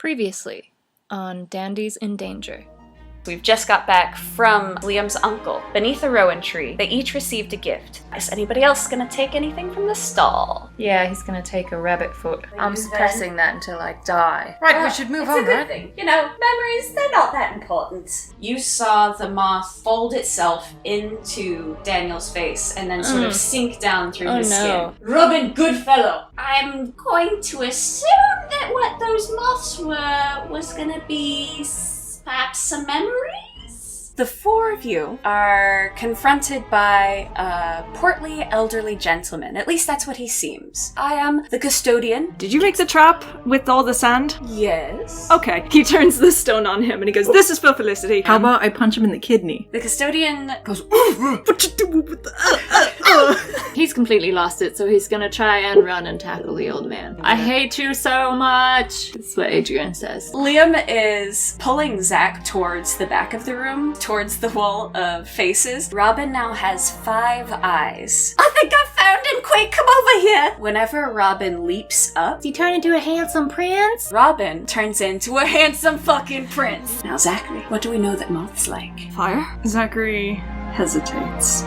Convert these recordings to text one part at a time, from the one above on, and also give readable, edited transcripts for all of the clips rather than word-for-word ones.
Previously on Dandies in Danger. We've just got back from Liam's uncle, beneath a rowan tree. They each received a gift. Is anybody else gonna take anything from the stall? Yeah, he's gonna take a rabbit foot. I'm suppressing that until I die. Right, we should move on, It's a good right? thing. You know, memories, they're not that important. You saw the moth fold itself into Daniel's face and then sort of sink down through his skin. Robin, good fellow. I'm going to assume that what those moths were was gonna be perhaps some memories? The four of you are confronted by a portly, elderly gentleman. At least that's what he seems. I am the custodian. Did you make the trap with all the sand? Yes. Okay. He turns the stone on him and he goes, "This is for Felicity." How about I punch him in the kidney? The custodian goes, What you doing with the... He's completely lost it, so he's gonna try and run and tackle the old man. I hate you so much! That's what Adrian says. Liam is pulling Zach towards the back of the room, towards the wall of faces. Robin now has 5 eyes. I think I found him! Quick, come over here! Whenever Robin leaps up, Does he turn into a handsome prince? Robin turns into a handsome fucking prince. Now, Zachary, what do we know that moths like? Fire? Zachery hesitates.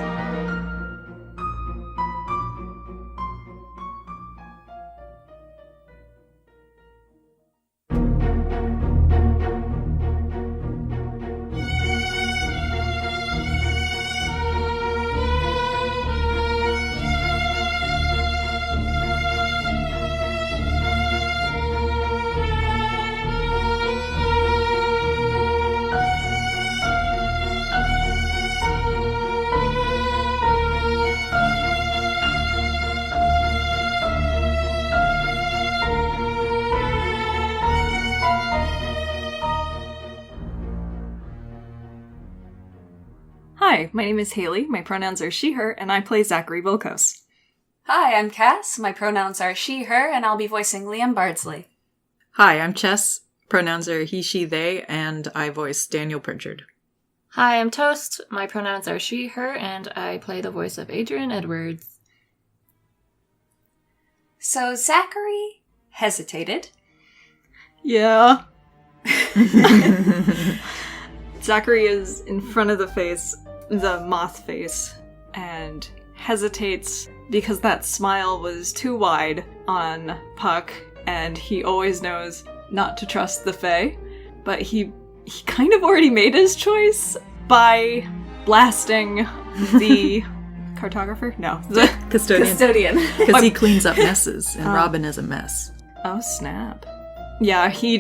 Hi, my name is Haile, my pronouns are she, her, and I play Zachery Wilkos. Hi, I'm Cass. My pronouns are she, her, and I'll be voicing Liam Bardsley. Hi, I'm Chess. Pronouns are he, she, they, and I voice Daniel Pritchard. Hi, I'm Toast. My pronouns are she, her, and I play the voice of Adrian Edwards. So Zachary hesitated. Yeah. Zachery is in front of the moth face, and hesitates because that smile was too wide on Puck, and he always knows not to trust the Fae. But he kind of already made his choice by blasting the cartographer? No, the Custodian. Because he cleans up messes, and Robin is a mess. Oh, snap. Yeah, he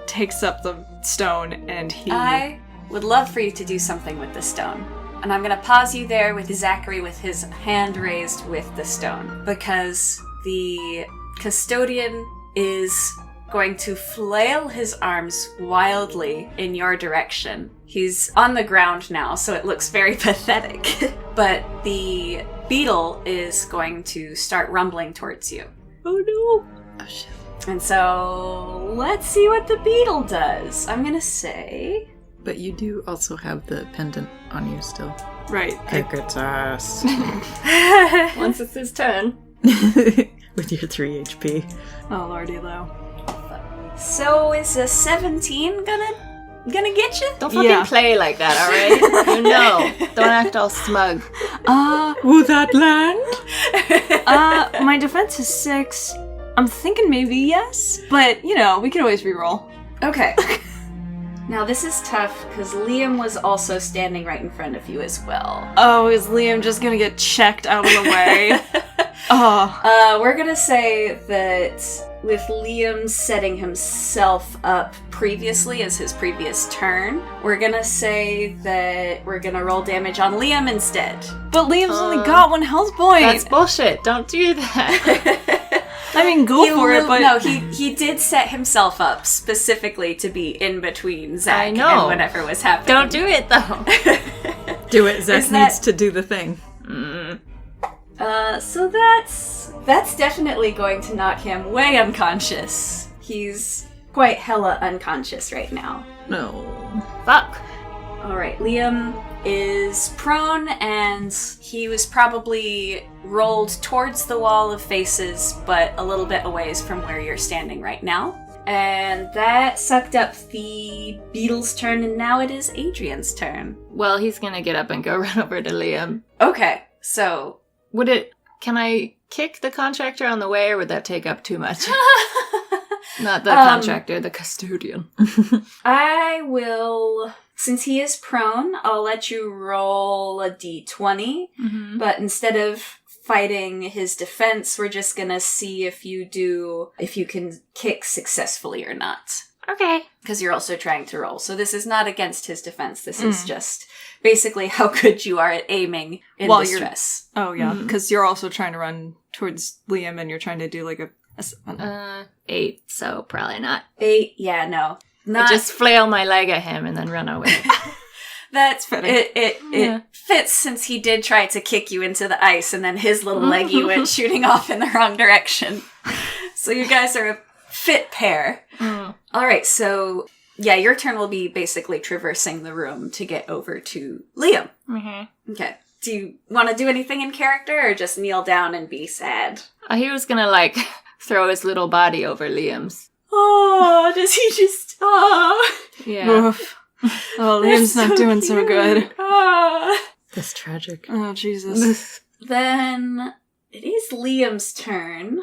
takes up the stone and I would love for you to do something with the stone. And I'm going to pause you there with Zachary with his hand raised with the stone. Because the custodian is going to flail his arms wildly in your direction. He's on the ground now, so it looks very pathetic. But the beetle is going to start rumbling towards you. Oh no! Oh shit. And so, let's see what the beetle does. I'm gonna say... But you do also have the pendant on you still. Right. Kick its ass. Once it's his turn. With your 3 HP. Oh, lordy low. So is a 17 gonna get you? Don't fucking play like that, alright? You know. Don't act all smug. Will that land? My defense is 6. I'm thinking maybe yes, but, we can always reroll. Okay. Now this is tough, because Liam was also standing right in front of you as well. Oh, is Liam just gonna get checked out of the way? We're gonna say that with Liam setting himself up previously as his previous turn, we're gonna say that we're gonna roll damage on Liam instead. But Liam's only got 1 health point! That's bullshit. Don't do that. I mean, go for it, but... No, he did set himself up specifically to be in between Zach and whatever was happening. Don't do it, though. Do it. Zach needs to do the thing. So that's definitely going to knock him way unconscious. He's quite hella unconscious right now. No. Fuck. Alright, Liam is prone, and he was probably rolled towards the wall of faces, but a little bit a ways from where you're standing right now. And that sucked up the beetle's turn, and now it is Adrian's turn. Well, he's gonna get up and go run over to Liam. Okay, so... Can I kick the contractor on the way, or would that take up too much? Not the contractor, the custodian. I will... Since he is prone, I'll let you roll a d20, but instead of fighting his defense, we're just gonna see if you can kick successfully or not. Okay. Because you're also trying to roll. So this is not against his defense. This is just basically how good you are at aiming in distress. Oh, yeah. Because you're also trying to run towards Liam and you're trying to do like a 8, so probably not. 8, yeah, no. Not I just flail my leg at him and then run away. That's fitting. It fits since he did try to kick you into the ice and then his little leggy went shooting off in the wrong direction. So you guys are a fit pair. Alright, so yeah, your turn will be basically traversing the room to get over to Liam. Okay. Do you want to do anything in character or just kneel down and be sad? He was gonna throw his little body over Liam's. Oh, does he just... Oh. Yeah. Oof. Oh, Liam's not doing so good. That's tragic. Oh, Jesus. Then it is Liam's turn.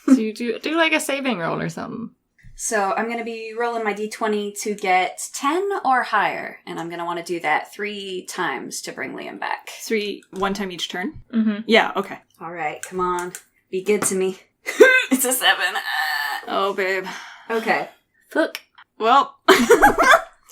So you do like a saving roll or something. So I'm going to be rolling my d20 to get 10 or higher, and I'm going to want to do that 3 times to bring Liam back. 3, 1 time each turn? Yeah, okay. All right, come on. Be good to me. It's a 7. Oh, babe. Okay. Fuck. Well.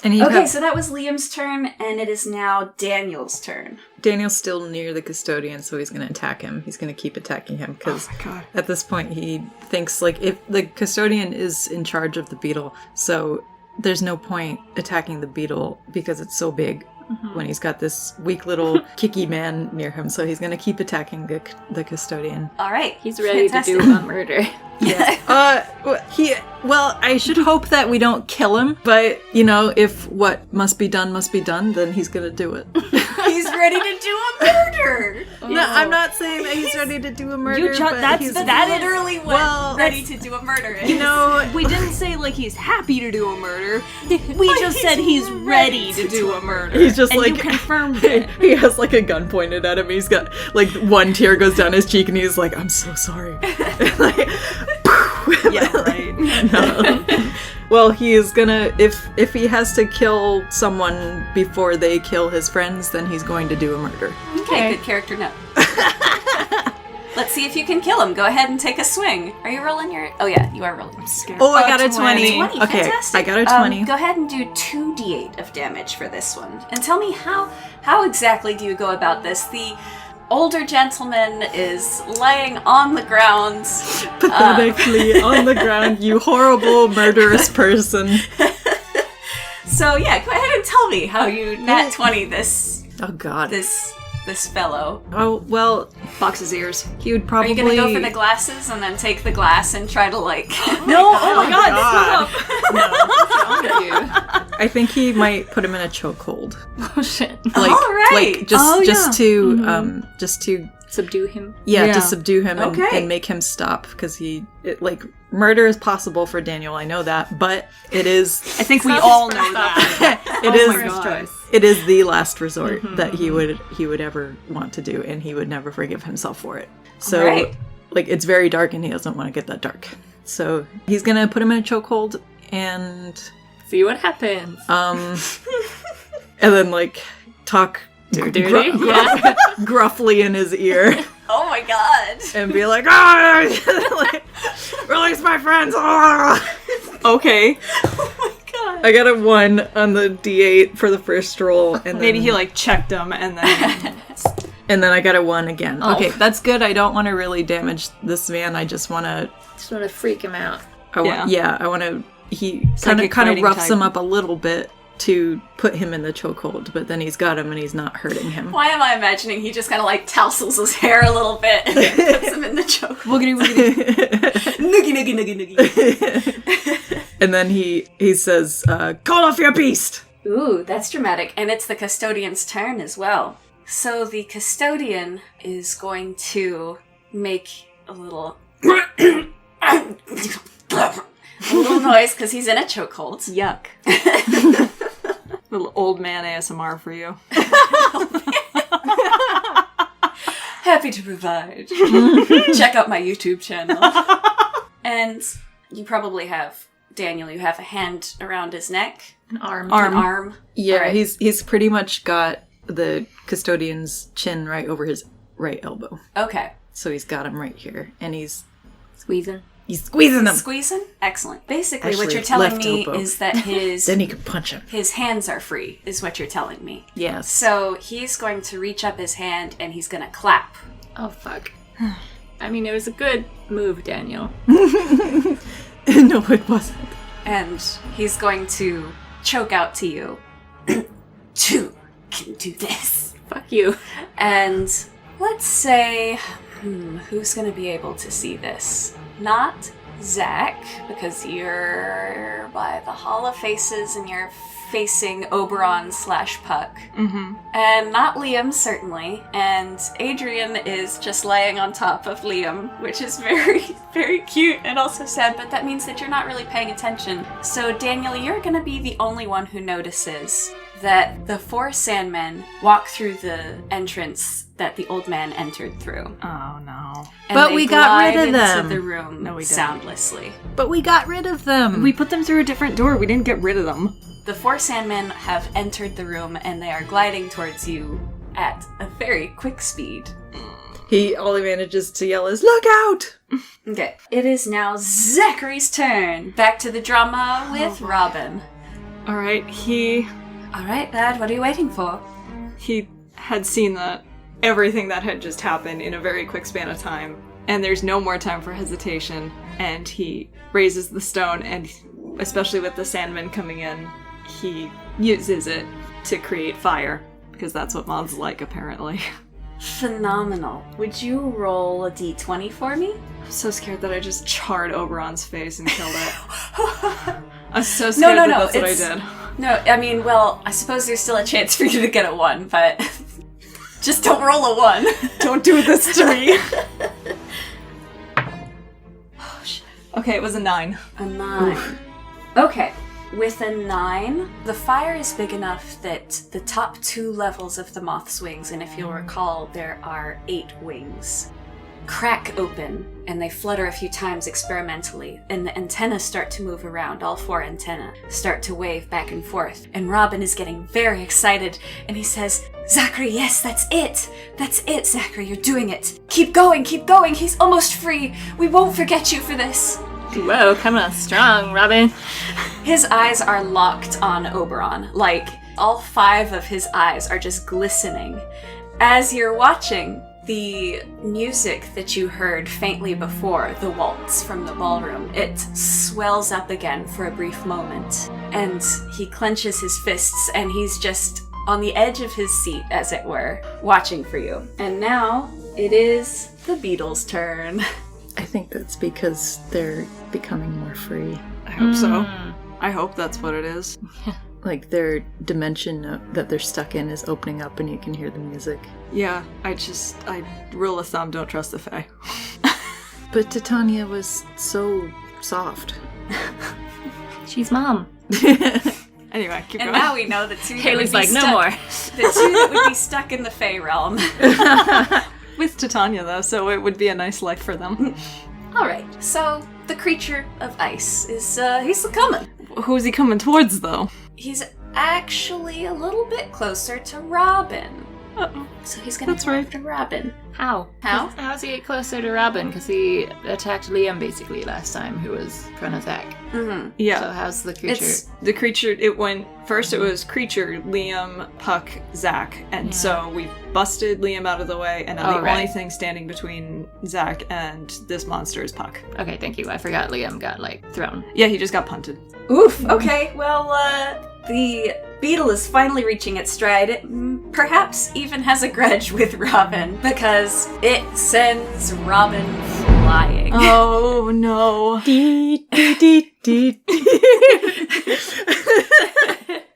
And so that was Liam's turn, and it is now Daniel's turn. Daniel's still near the custodian, so he's going to attack him. He's going to keep attacking him, because at this point he thinks, if the custodian is in charge of the beetle, so there's no point attacking the beetle because it's so big when he's got this weak little kicky man near him, so he's going to keep attacking the custodian. All right. He's ready to do a murder. Yeah. I should hope that we don't kill him, but, if what must be done, then he's gonna do it. He's ready to do a murder! No, I'm not saying that he's ready to do a murder, that's literally what ready to do a murder is. We didn't say, he's happy to do a murder. We just said he's ready to do a murder. He's just and you confirmed it. He has, a gun pointed at him. He's got, one tear goes down his cheek, and he's like, I'm so sorry. Yeah, right. No. Well, he is gonna, if he has to kill someone before they kill his friends, then he's going to do a murder. Okay, good character note. Let's see if you can kill him. Go ahead and take a swing. Are you rolling your... Oh yeah, you are rolling. I'm scared. Oh, I got a 20. Okay, fantastic. I got a 20. Go ahead and do 2d8 of damage for this one. And tell me how exactly do you go about this? The older gentleman is lying on the ground. Pathetically on the ground, you horrible, murderous person. So yeah, go ahead and tell me how you nat 20 this... Oh god. This fellow. Oh, well... Box his ears. He would probably... Are you gonna go for the glasses and then take the glass and try to No! Oh my god! No, what's wrong with you? I think he might put him in a chokehold. Oh shit. Just to subdue him? Yeah, to subdue him and make him stop, because murder is possible for Daniel, I know that, but it is... I think we all know that. It is the last resort that he would ever want to do, and he would never forgive himself for it. So, it's very dark, and he doesn't want to get that dark. So, he's gonna put him in a chokehold, and... see what happens. And then, talk... gruffly in his ear. Oh my god. And be like, release my friends! Okay. Oh my god. I got a 1 on the D8 for the first roll. And maybe he checked them and then... and then I got a 1 again. Oh. Okay, that's good. I don't want to really damage this man. I just want to... freak him out. I want to... He kind of roughs him up a little bit to put him in the chokehold, but then he's got him and he's not hurting him. Why am I imagining he just kind of tousles his hair a little bit and then puts him in the chokehold? Woogity woogity. Noogie noogie noogie noogie. And then he says, call off your beast! Ooh, that's dramatic. And it's the custodian's turn as well. So the custodian is going to make a little... a little noise because he's in a chokehold. Yuck. Little old man ASMR for you. Happy to provide. Check out my YouTube channel. And you probably have, Daniel, you have a hand around his neck. An arm. An arm. Yeah, right. he's pretty much got the custodian's chin right over his right elbow. Okay. So he's got him right here, and he's Squeezing. squeezing him. Squeezing? Excellent. Basically, Actually, what you're telling left me elbow. is that his Then he can punch him. his hands are free, is what you're telling me. Yes. So he's going to reach up his hand and he's going to clap. Oh, fuck. I mean, it was a good move, Daniel. No, it wasn't. And he's going to choke out to you. Two can do this. Fuck you. And let's say, who's going to be able to see this? Not Zach, because you're by the Hall of Faces and you're facing Oberon/Puck. Mm-hmm. And not Liam, certainly. And Adrian is just laying on top of Liam, which is very, very cute and also sad, but that means that you're not really paying attention. So, Daniel, you're gonna be the only one who notices that the 4 Sandmen walk through the entrance that the old man entered through. Oh, no. And But they we got rid glide of them. into the room No, we didn't. soundlessly. But we got rid of them. We put them through a different door. We didn't get rid of them. The 4 Sandmen have entered the room and they are gliding towards you at a very quick speed. All he manages to yell is, "Look out!" Okay. It is now Zachery's turn. Back to the drama with Robin. All right, Alright, Dad, what are you waiting for? he had seen everything that had just happened in a very quick span of time, and there's no more time for hesitation, and he raises the stone, and especially with the Sandman coming in, he uses it to create fire, because that's what moths like, apparently. Phenomenal. Would you roll a d20 for me? I'm so scared that I just charred Oberon's face and killed it. I'm so scared No, that's what I it's- did. No, I mean, well, I suppose there's still a chance for you to get a 1, but just don't roll a 1. Don't do this to me. Oh, shit. Okay, it was a 9. A 9. Okay. With a 9, the fire is big enough that the top 2 levels of the moth's wings, and if you'll recall, there are 8 wings, crack open, and they flutter a few times experimentally, and the antennas start to move around. All 4 antennae start to wave back and forth, and Robin is getting very excited, and he says, "Zachery, yes, that's it! That's it, Zachery, you're doing it! Keep going, he's almost free! We won't forget you for this!" Whoa, coming on strong, Robin. His eyes are locked on Oberon. Like, all 5 of his eyes are just glistening. As you're watching, the music that you heard faintly before, the waltz from the ballroom, it swells up again for a brief moment. And he clenches his fists, and he's just on the edge of his seat, as it were, watching for you. And now, it is the Beatles' turn. I think that's because they're becoming more free. I hope so. I hope that's what it is. Like, their dimension that they're stuck in is opening up and you can hear the music. Yeah, I rule of thumb, don't trust the Fae. But Titania was so soft. She's mom. Anyway, keep And going. now we know the 2 that Haley's would be like, no stuck- more. The 2 that would be stuck in the Fae realm. With Titania, though, so it would be a nice life for them. Alright, so the creature of ice is, he's coming. Who's he coming towards, though? He's actually a little bit closer to Robin. Uh-oh. So he's gonna That's go right. after Robin. How? How? How's he get closer to Robin? Because he attacked Liam basically last time, who was trying to attack. Mm-hmm. Yeah. So how's the creature? The creature, it was creature, Liam, Puck, Zach, and so we busted Liam out of the way, and now the only thing standing between Zach and this monster is Puck. Okay, thank you. I forgot Liam got, thrown. Yeah, he just got punted. Oof, okay, well, the beetle is finally reaching its stride. It perhaps even has a grudge with Robin, because it sends Robin flying. Oh, no.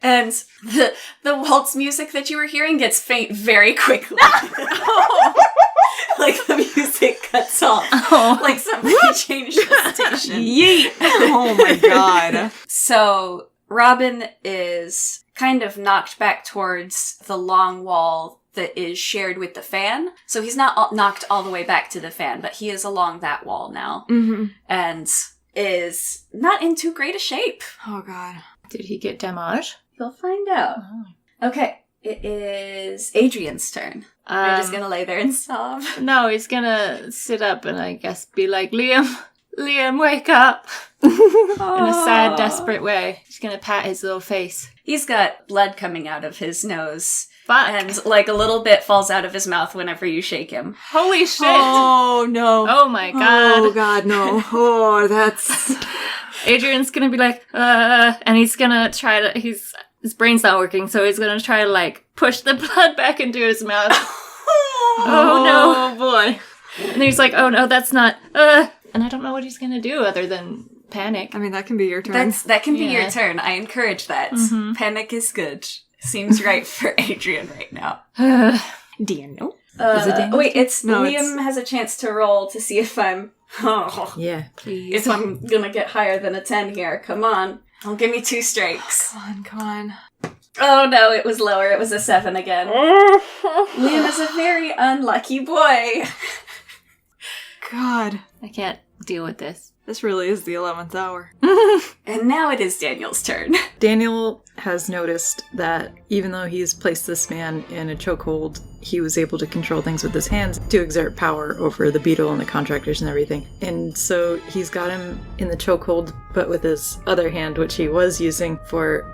And the waltz music that you were hearing gets faint very quickly. Like the music cuts off. Oh. Like somebody changed the station. Yeet! Oh my god. So Robin is kind of knocked back towards the long wall that is shared with the fan. So he's not knocked all the way back to the fan, but he is along that wall now. Mm-hmm. And is not in too great a shape. Oh god. Did he get damage? You'll find out. Oh. Okay, it is Adrian's turn. We're just gonna lay there and sob. No, he's gonna sit up and I guess be like, Liam, wake up. In a sad, desperate way. He's gonna pat his little face. He's got blood coming out of his nose. Fuck. And like a little bit falls out of his mouth whenever you shake him. Holy shit. Oh no. Oh my god. Oh god, no. Oh, that's... Adrian's gonna be like, and he's gonna try to, his brain's not working, so he's gonna try to like push the blood back into his mouth. Oh no. boy. And he's like, oh no, that's not, and I don't know what he's gonna do other than panic. I mean, that can be your turn. That can be Yeah. your turn. I encourage that. Mhm. Panic is good. Seems right for Adrian right now. Daniel. Is it Daniel's Wait, it's No, Liam has a chance to roll to see if I'm Yeah. if I'm gonna get higher than a 10 here. Come on. I'll give me 2 strikes. Come on. Oh no, it was lower. It was a 7 again. Liam is a very unlucky boy. God. I can't deal with this. This really is the 11th hour. And now it is Daniel's turn. Daniel has noticed that even though he's placed this man in a chokehold, he was able to control things with his hands to exert power over the beetle and the contractors and everything. And so he's got him in the chokehold, but with his other hand, which he was using for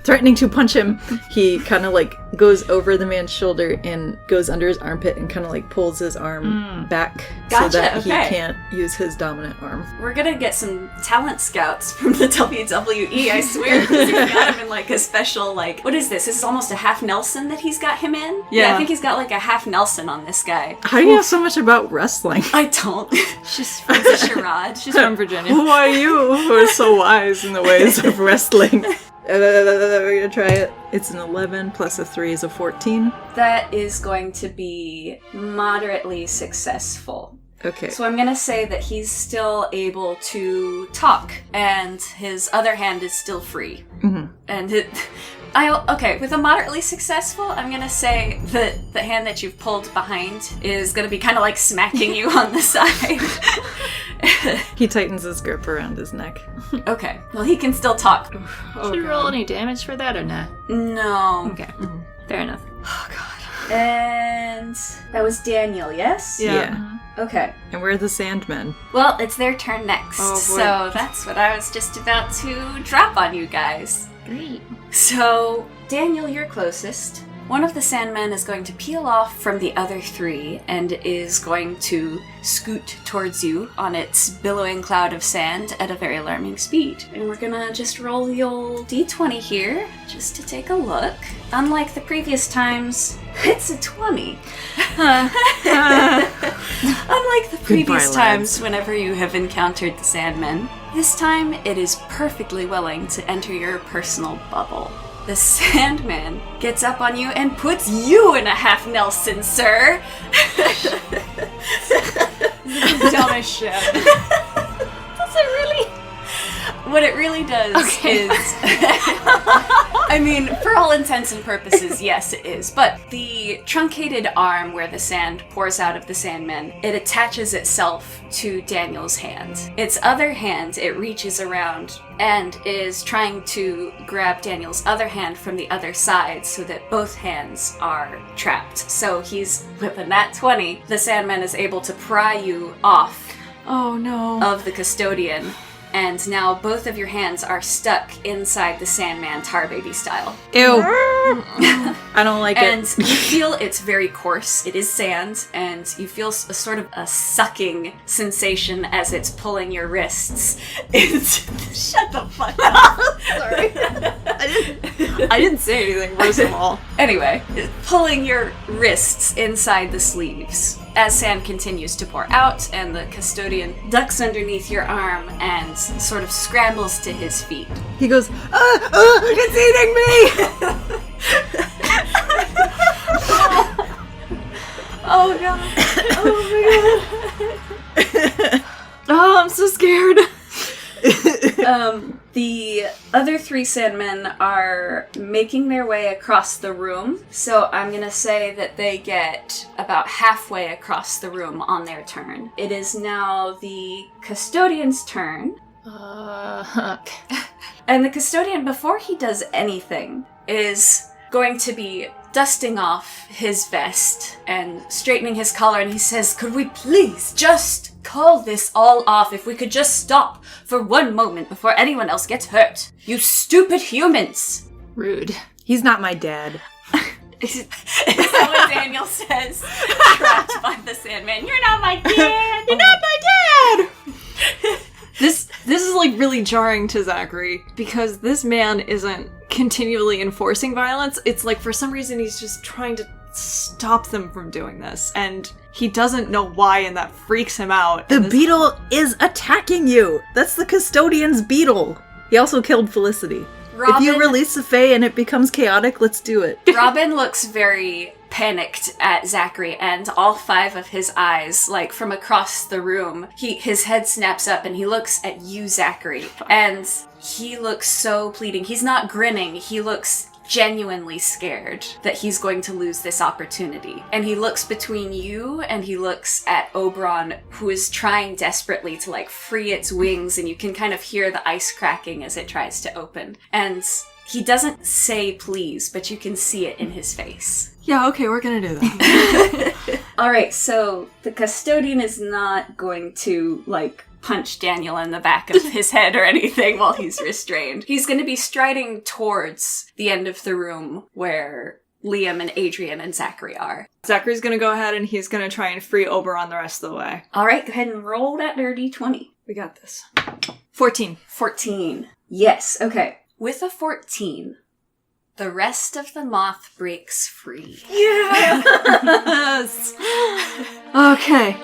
threatening to punch him, he kind of like goes over the man's shoulder and goes under his armpit and kind of like pulls his arm back Gotcha, so that he okay. can't use his dominant arm. We're gonna get some talent scouts from the WWE, I swear, because he's got him in like a special, like, what is this? This is almost a half Nelson that he's got him in? Yeah. I think he's got like a half Nelson on this guy. How do you know so much about wrestling? I don't. She's It's a charade. She's from Virginia. Who are you who are so wise in the ways of wrestling? We're gonna try it. It's an 11 plus a 3 is a 14. That is going to be moderately successful. Okay. So I'm gonna say that he's still able to talk, and his other hand is still free. Mhm. And with a moderately successful, I'm gonna say that the hand that you've pulled behind is gonna be kind of like smacking you on the side. He tightens his grip around his neck. Okay, well he can still talk. Should we roll any damage for that or not? No. Okay. Fair enough. Oh god. And that was Daniel, yes? Yeah. Okay. And we're the Sandmen. Well, it's their turn next. Oh, boy. So that's what I was just about to drop on you guys. Great. So, Daniel, you're closest. One of the Sandmen is going to peel off from the other 3 and is going to scoot towards you on its billowing cloud of sand at a very alarming speed. And we're gonna just roll the old d20 here, just to take a look. Unlike the previous times, it's a 20. Unlike the previous lads. times whenever you have encountered the Sandmen, this time it is perfectly willing to enter your personal bubble. The Sandman gets up on you and puts you in a half Nelson, sir. Dumbest shit. Does it really? What it really does is... I mean, for all intents and purposes, yes, it is. But the truncated arm where the sand pours out of the Sandman, it attaches itself to Daniel's hand. Its other hand, it reaches around and is trying to grab Daniel's other hand from the other side so that both hands are trapped. So he's, with a nat 20, the Sandman is able to pry you off Oh no. of the custodian. And now both of your hands are stuck inside the Sandman Tar Baby style. Ew. I don't like And it. you feel it's very coarse. It is sand, and you feel a sort of a sucking sensation as it's pulling your wrists. Shut the fuck up. Sorry. I didn't say anything, first of all. Anyway, it's pulling your wrists inside the sleeves as sand continues to pour out, and the custodian ducks underneath your arm and sort of scrambles to his feet. He goes, it's eating me! Oh god. Oh my god. Oh, I'm so scared. The other 3 Sandmen are making their way across the room, so I'm gonna say that they get about halfway across the room on their turn. It is now the Custodian's turn. And the Custodian, before he does anything, is going to be dusting off his vest and straightening his collar, and he says, "Could we please just call this all off? If we could just stop for one moment before anyone else gets hurt. You stupid humans!" Rude. He's not my dad. Is that what Daniel says? Trapped by the Sandman. You're not my dad! You're not my dad! This is like really jarring to Zachery because this man isn't continually enforcing violence. It's like for some reason he's just trying to stop them from doing this, and he doesn't know why, and that freaks him out. The beetle is attacking you! That's the Custodian's beetle! He also killed Felicity. Robin, if you release the Fae and it becomes chaotic, let's do it. Robin looks very panicked at Zachery, and all 5 of his eyes, like from across the room, his head snaps up and he looks at you, Zachery, and he looks so pleading. He's not grinning, he looks genuinely scared that he's going to lose this opportunity. And he looks between you and he looks at Oberon, who is trying desperately to like free its wings, and you can kind of hear the ice cracking as it tries to open. And he doesn't say please, but you can see it in his face. Yeah, okay, we're gonna do that. Alright, so the Custodian is not going to, like, punch Daniel in the back of his head or anything while he's restrained. He's going to be striding towards the end of the room where Liam and Adrian and Zachery are. Zachary's gonna go ahead and he's gonna try and free Oberon the rest of the way. Alright, go ahead and roll that dirty 20. We got this. 14. 14. Yes, okay. With a 14, the rest of the moth breaks free. Yes! Okay.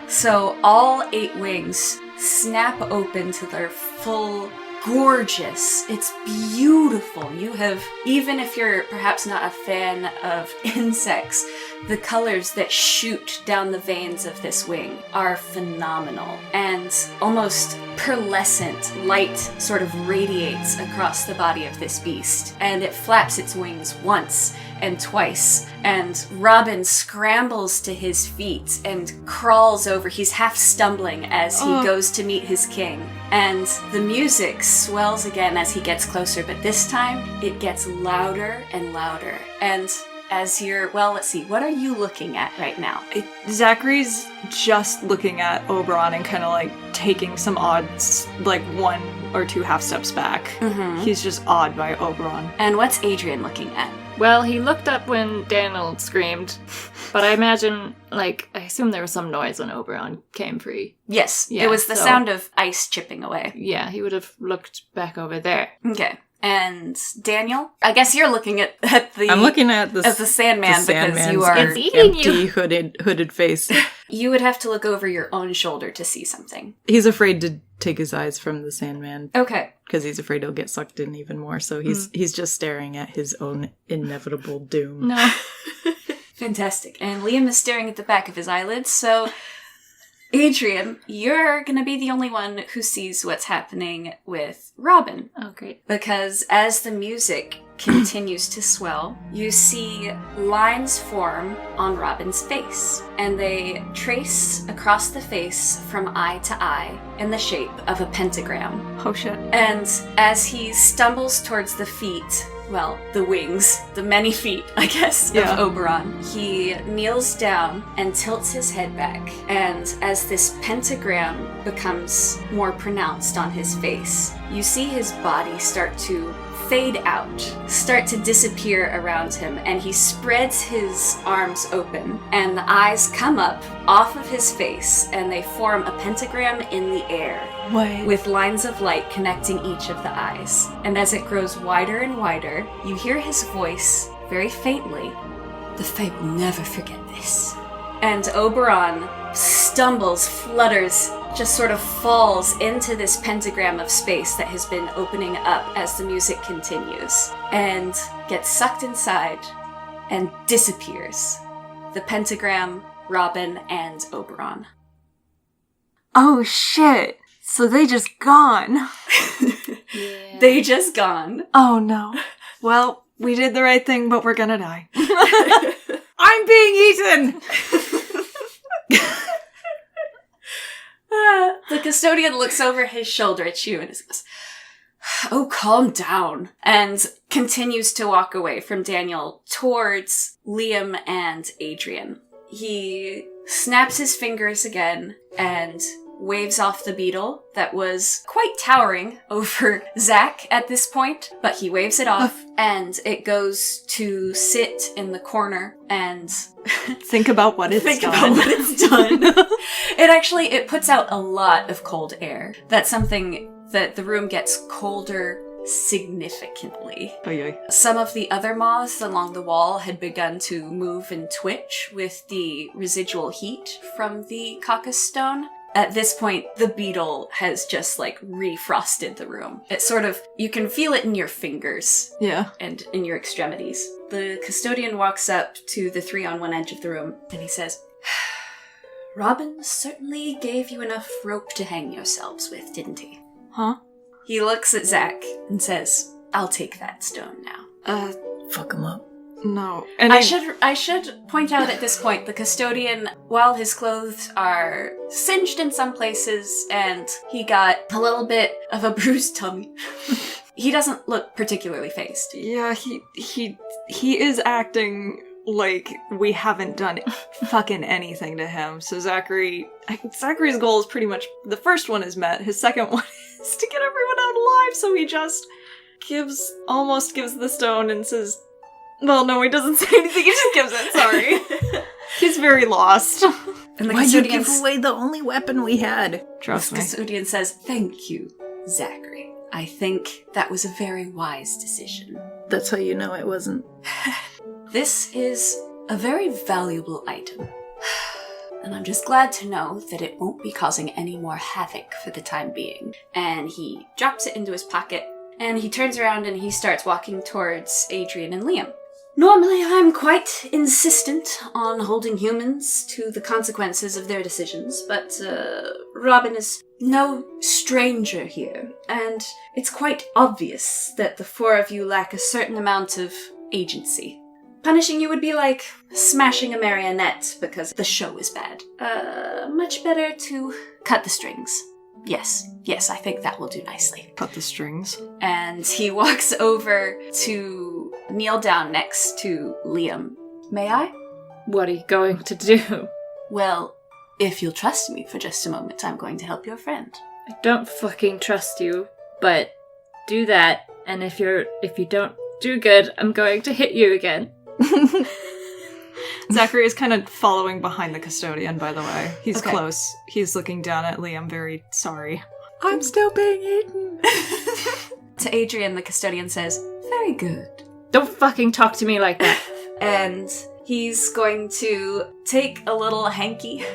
So all 8 wings snap open to their full, gorgeous, it's beautiful. You have, even if you're perhaps not a fan of insects, the colors that shoot down the veins of this wing are phenomenal. And almost pearlescent light sort of radiates across the body of this beast. And it flaps its wings once and twice. And Robin scrambles to his feet and crawls over. He's half stumbling as he goes to meet his king. And the music swells again as he gets closer, but this time it gets louder and louder. And as you're, well, let's see, what are you looking at right now? Zachary's just looking at Oberon and kind of like taking some odds, like 1 or 2 half steps back. Mm-hmm. He's just awed by Oberon. And what's Adrian looking at? Well, he looked up when Daniel screamed, but I imagine, like, I assume there was some noise when Oberon came free. Yes, yeah, it was the sound of ice chipping away. Yeah, he would have looked back over there. Okay. And Daniel? I guess you're looking at the... I'm looking at the Sandman because you are... It's eating empty, you. hooded face. You would have to look over your own shoulder to see something. He's afraid to take his eyes from the Sandman. Okay. Because he's afraid he'll get sucked in even more, so he's just staring at his own inevitable doom. No. Fantastic. And Liam is staring at the back of his eyelids, so... Adrian, you're gonna be the only one who sees what's happening with Robin. Oh, great. Because as the music continues to swell, you see lines form on Robin's face. And they trace across the face from eye to eye in the shape of a pentagram. Oh shit. And as he stumbles towards the feet, well, the wings, the many feet, I guess, of Oberon, he kneels down and tilts his head back. And as this pentagram becomes more pronounced on his face, you see his body start to fade out, start to disappear around him, and he spreads his arms open, and the eyes come up off of his face, and they form a pentagram in the air. Wait. With lines of light connecting each of the eyes. And as it grows wider and wider, you hear his voice, very faintly, "The Fae will never forget this." And Oberon stumbles, flutters, just sort of falls into this pentagram of space that has been opening up as the music continues, and gets sucked inside and disappears the Pentagram, Robin, and Oberon. Oh shit! So they just gone. Yeah. They just gone. Oh no. Well, we did the right thing, but we're gonna die. I'm being eaten! The custodian looks over his shoulder at you and says, "Oh, calm down," and continues to walk away from Daniel towards Liam and Adrian. He snaps his fingers again and waves off the beetle that was quite towering over Zach at this point, but he waves it off and it goes to sit in the corner and think about what it's done. It puts out a lot of cold air. That's something that the room gets colder significantly. Oy. Some of the other moths along the wall had begun to move and twitch with the residual heat from the caucus stone. At this point, the beetle has just, refrosted the room. It you can feel it in your fingers. Yeah. And in your extremities. The custodian walks up to the three on one edge of the room, and he says, "Robin certainly gave you enough rope to hang yourselves with, didn't he?" Huh? He looks at Zach and says, "I'll take that stone now." Fuck him up. No. And I should point out at this point, the custodian, while his clothes are singed in some places and he got a little bit of a bruised tummy, he doesn't look particularly fazed. Yeah, he is acting like we haven't done fucking anything to him. So Zachary's goal is pretty much, the first one is met. His second one is to get everyone out alive, so he just almost gives the stone and says, well, no, he doesn't say anything, he just gives it, sorry. He's very lost. And the Why'd you custodian give away the only weapon we had? Trust me. The custodian says, "Thank you, Zachery. I think that was a very wise decision." That's how you know it wasn't. "This is a very valuable item. And I'm just glad to know that it won't be causing any more havoc for the time being." And he drops it into his pocket, and he turns around and he starts walking towards Adrian and Liam. "Normally, I'm quite insistent on holding humans to the consequences of their decisions, but Robin is no stranger here, and it's quite obvious that the four of you lack a certain amount of agency. Punishing you would be like smashing a marionette because the show is bad. Much better to cut the strings. Yes, I think that will do nicely." Cut the strings. And he walks over to kneel down next to Liam. "May I?" What are you going to do? "Well, if you'll trust me for just a moment, I'm going to help your friend." I don't fucking trust you, but do that, and if you don't do good, I'm going to hit you again. Zachery is kind of following behind the custodian, by the way. He's Okay. close. He's looking down at Liam, very sorry. I'm still being eaten. To Adrian, the custodian says, "Very good." Don't fucking talk to me like that. And he's going to take a little hanky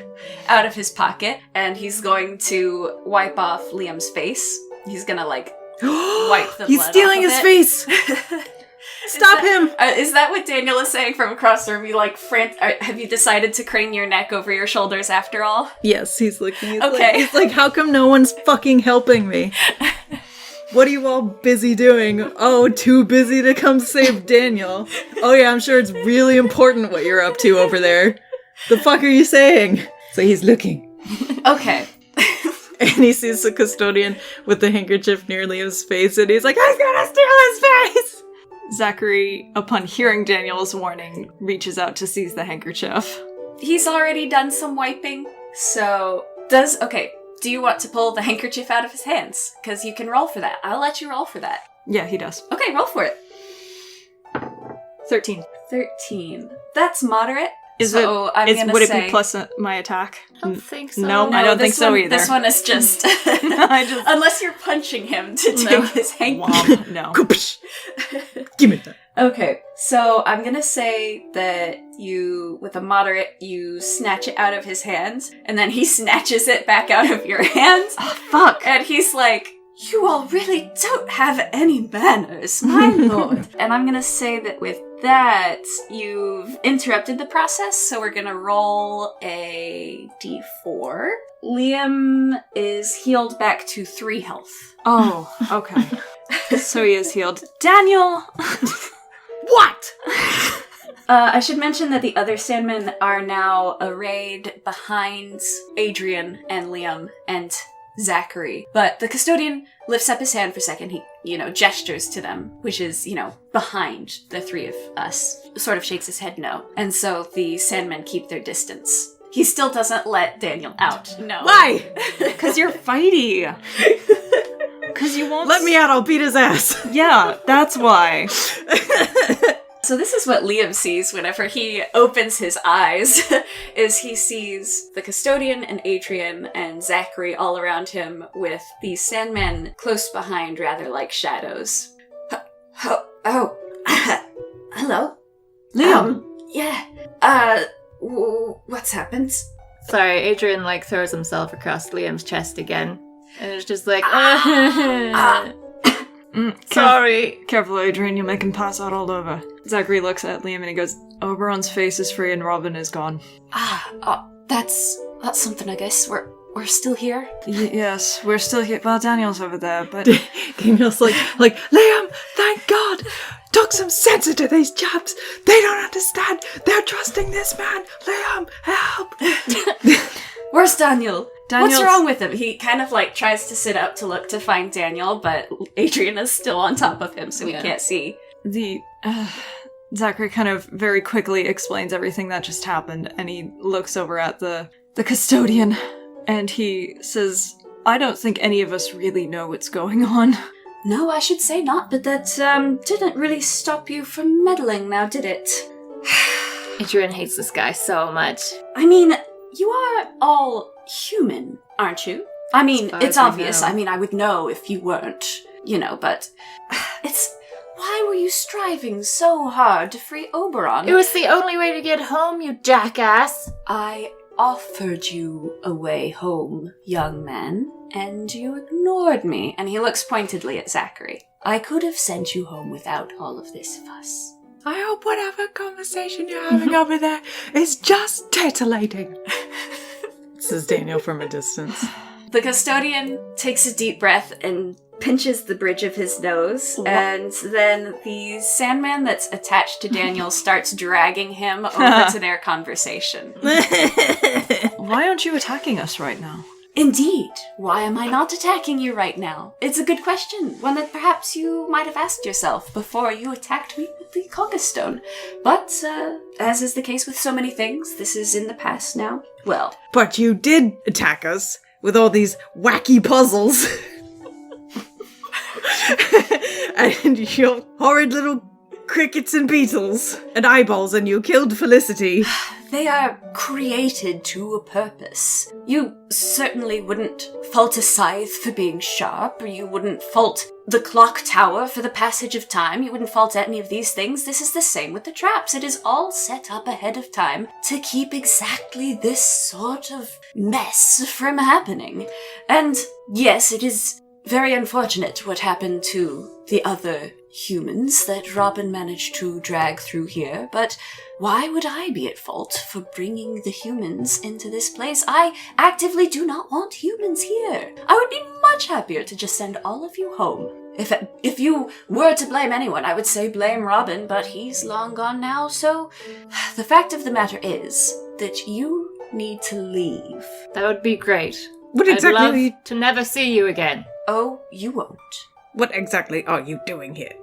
out of his pocket, and he's going to wipe off Liam's face. He's gonna, wipe the blood He's stealing off of his it. face! Stop him! Is that what Daniel is saying from across the room? Have you decided to crane your neck over your shoulders after all? Yes, he's looking. Okay. He's like, how come no one's fucking helping me? What are you all busy doing? Oh, too busy to come save Daniel. Oh yeah, I'm sure it's really important what you're up to over there. The fuck are you saying? So he's looking. Okay. And he sees the custodian with the handkerchief near Liam's face, and he's like, I'm gonna steal his face! Zachery, upon hearing Daniel's warning, reaches out to seize the handkerchief. He's already done some wiping, so do you want to pull the handkerchief out of his hands? Because you can roll for that. I'll let you roll for that. Yeah, he does. Okay, roll for it. 13. 13. That's moderate. Would it be plus my attack? I don't think so. No, I don't think so either. This one is just... Unless you're punching him to take his hanky. No. Give me that. Okay, so I'm gonna say that you, with a moderate, you snatch it out of his hands, and then he snatches it back out of your hands. Oh, fuck. And he's like, "You all really don't have any manners, my lord." And I'm gonna say that with that you've interrupted the process, so we're gonna roll a d4. Liam is healed back to 3 health. Oh, okay. So he is healed. Daniel! What? I should mention that the other Sandmen are now arrayed behind Adrian and Liam and Zachery. But the custodian lifts up his hand for a second. He, gestures to them, which is, behind the 3 of us. Sort of shakes his head no. And so the Sandmen keep their distance. He still doesn't let Daniel out. No. Why? Because you're fighty. Because you won't... Let me out, I'll beat his ass. Yeah, that's why. So this is what Liam sees whenever he opens his eyes, is he sees the custodian and Adrian and Zachery all around him with the Sandmen close behind, rather like shadows. Oh, hello? Liam! What's happened? Sorry, Adrian, throws himself across Liam's chest again. And it's just like, sorry. Careful, Adrian, you'll make him pass out all over. Zachery looks at Liam and he goes, Oberon's face is free and Robin is gone. That's something, I guess. We're still here? Yes, we're still here. Well, Daniel's over there, but... Daniel's like, Liam, thank God! Talk some sense into these chaps! They don't understand! They're trusting this man! Liam, help! Where's Daniel? Daniel's... What's wrong with him? He kind of tries to sit up to look to find Daniel, but Adrian is still on top of him, so he can't see. Zachery kind of very quickly explains everything that just happened, and he looks over at the custodian, and he says, I don't think any of us really know what's going on. No, I should say not, but that didn't really stop you from meddling now, did it? Adrian hates this guy so much. I mean, you are all human, aren't you? I mean, it's obvious. I mean, I would know if you weren't, but it's... Why were you striving so hard to free Oberon? It was the only way to get home, you jackass! I offered you a way home, young man, and you ignored me. And he looks pointedly at Zachery. I could have sent you home without all of this fuss. I hope whatever conversation you're having over there is just titillating. Says Daniel from a distance. The custodian takes a deep breath and pinches the bridge of his nose, and then the Sandman that's attached to Daniel starts dragging him over to their conversation. Why aren't you attacking us right now? Indeed. Why am I not attacking you right now? It's a good question, one that perhaps you might have asked yourself before you attacked me with the Caucus Stone. But, as is the case with so many things, this is in the past now. Well. But you did attack us with all these wacky puzzles. And your horrid little crickets and beetles and eyeballs, and you killed Felicity. They are created to a purpose. You certainly wouldn't fault a scythe for being sharp, or you wouldn't fault the clock tower for the passage of time. You wouldn't fault any of these things. This is the same with the traps. It is all set up ahead of time to keep exactly this sort of mess from happening. And yes, it is very unfortunate what happened to the other humans that Robin managed to drag through here, but why would I be at fault for bringing the humans into this place? I actively do not want humans here. I would be much happier to just send all of you home. If you were to blame anyone, I would say blame Robin, but he's long gone now, so the fact of the matter is that you need to leave. That would be great. What exactly I'd love to never see you again. Oh, you won't. What exactly are you doing here?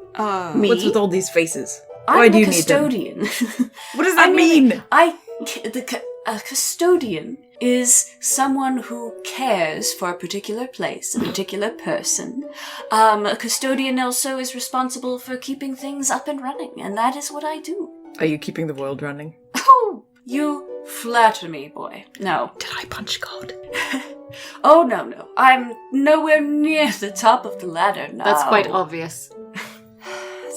Me? What's with all these faces? I'm Why do you custodian. need them? What does that mean? A custodian is someone who cares for a particular place, a particular person. A custodian also is responsible for keeping things up and running, and that is what I do. Are you keeping the world running? Oh, you flatter me, boy. No. Did I punch God? Oh, no. I'm nowhere near the top of the ladder now. That's quite obvious.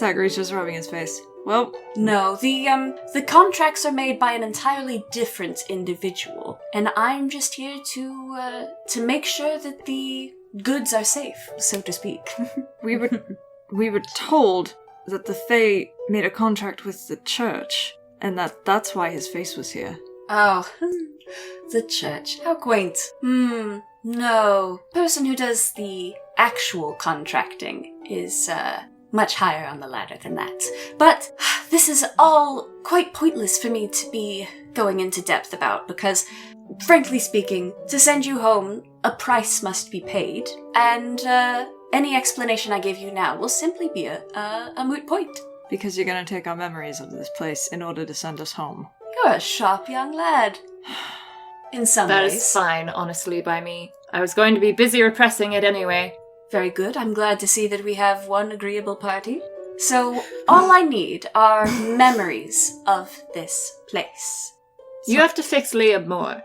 Zachery's just rubbing his face. Well, no, the contracts are made by an entirely different individual, and I'm just here to make sure that the goods are safe, so to speak. we were told that the Fae made a contract with the church, and that's why his face was here. Oh, the church. How quaint. No. Person who does the actual contracting is, much higher on the ladder than that. But this is all quite pointless for me to be going into depth about, because, frankly speaking, to send you home, a price must be paid, and, any explanation I give you now will simply be a moot point. Because you're gonna take our memories of this place in order to send us home. You're a sharp young lad. In some ways. That is fine, honestly, by me. I was going to be busy repressing it anyway. Very good. I'm glad to see that we have one agreeable party. So, all I need are memories of this place. You have to fix Liam more.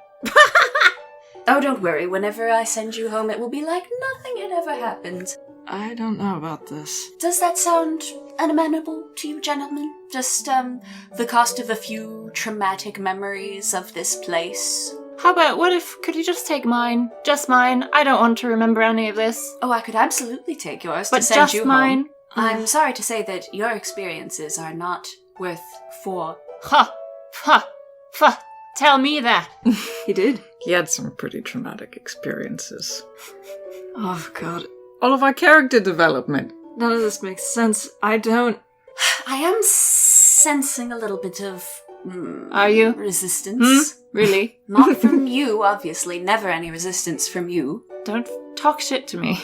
Oh, don't worry. Whenever I send you home, it will be like nothing had ever happened. I don't know about this. Does that sound unamenable to you, gentlemen? Just, the cost of a few traumatic memories of this place? How about, could you just take mine? Just mine. I don't want to remember any of this. Oh, I could absolutely take yours But to send just you mine. home. I'm sorry to say that your experiences are not worth 4. Ha! Ha! Ha! Tell me that. He did. He had some pretty traumatic experiences. Oh, God. All of our character development. None of this makes sense. I am sensing a little bit of Are you? resistance. Really? Not from you, obviously. Never any resistance from you. Don't talk shit to me.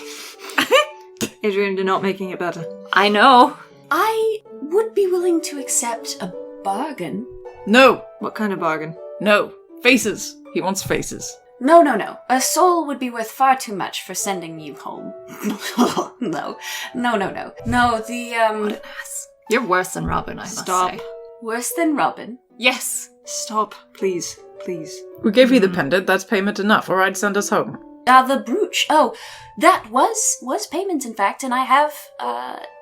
Adrian, you're not making it better. I know. I would be willing to accept a bargain. No! What kind of bargain? No! Faces! He wants faces. No. A soul would be worth far too much for sending you home. No, What an ass. You're worse than Robin, I must Stop. say. worse than Robin. Yes. Stop, please. Please. We gave you the pendant, that's payment enough. Alright, send us home. The brooch. Oh, that was payment, in fact, and I have,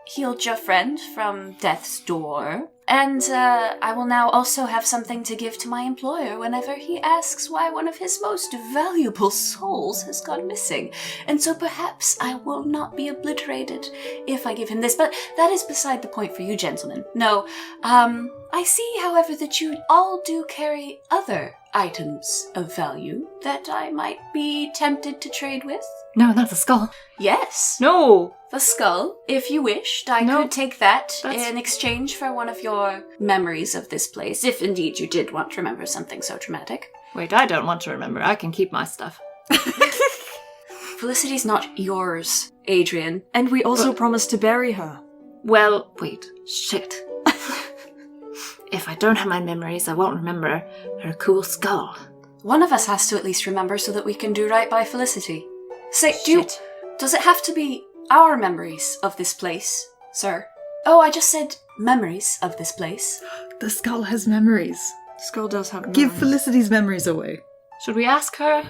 healed your friend from death's door. And, I will now also have something to give to my employer whenever he asks why one of his most valuable souls has gone missing. And so perhaps I will not be obliterated if I give him this, but that is beside the point for you, gentlemen. No, I see, however, that you all do carry other items of value that I might be tempted to trade with. No, not the skull. Yes. No. The skull, if you wished, I could take that in exchange for one of your memories of this place, if indeed you did want to remember something so traumatic. Wait, I don't want to remember. I can keep my stuff. Felicity's not yours, Adrian. And we also promised to bury her. Well, wait. Shit. If I don't have my memories, I won't remember her cool skull. One of us has to at least remember so that we can do right by Felicity. Say, Shit. does it have to be our memories of this place, sir? Oh, I just said memories of this place. The skull has memories. Skull does have Give memories. Felicity's memories away. Should we ask her?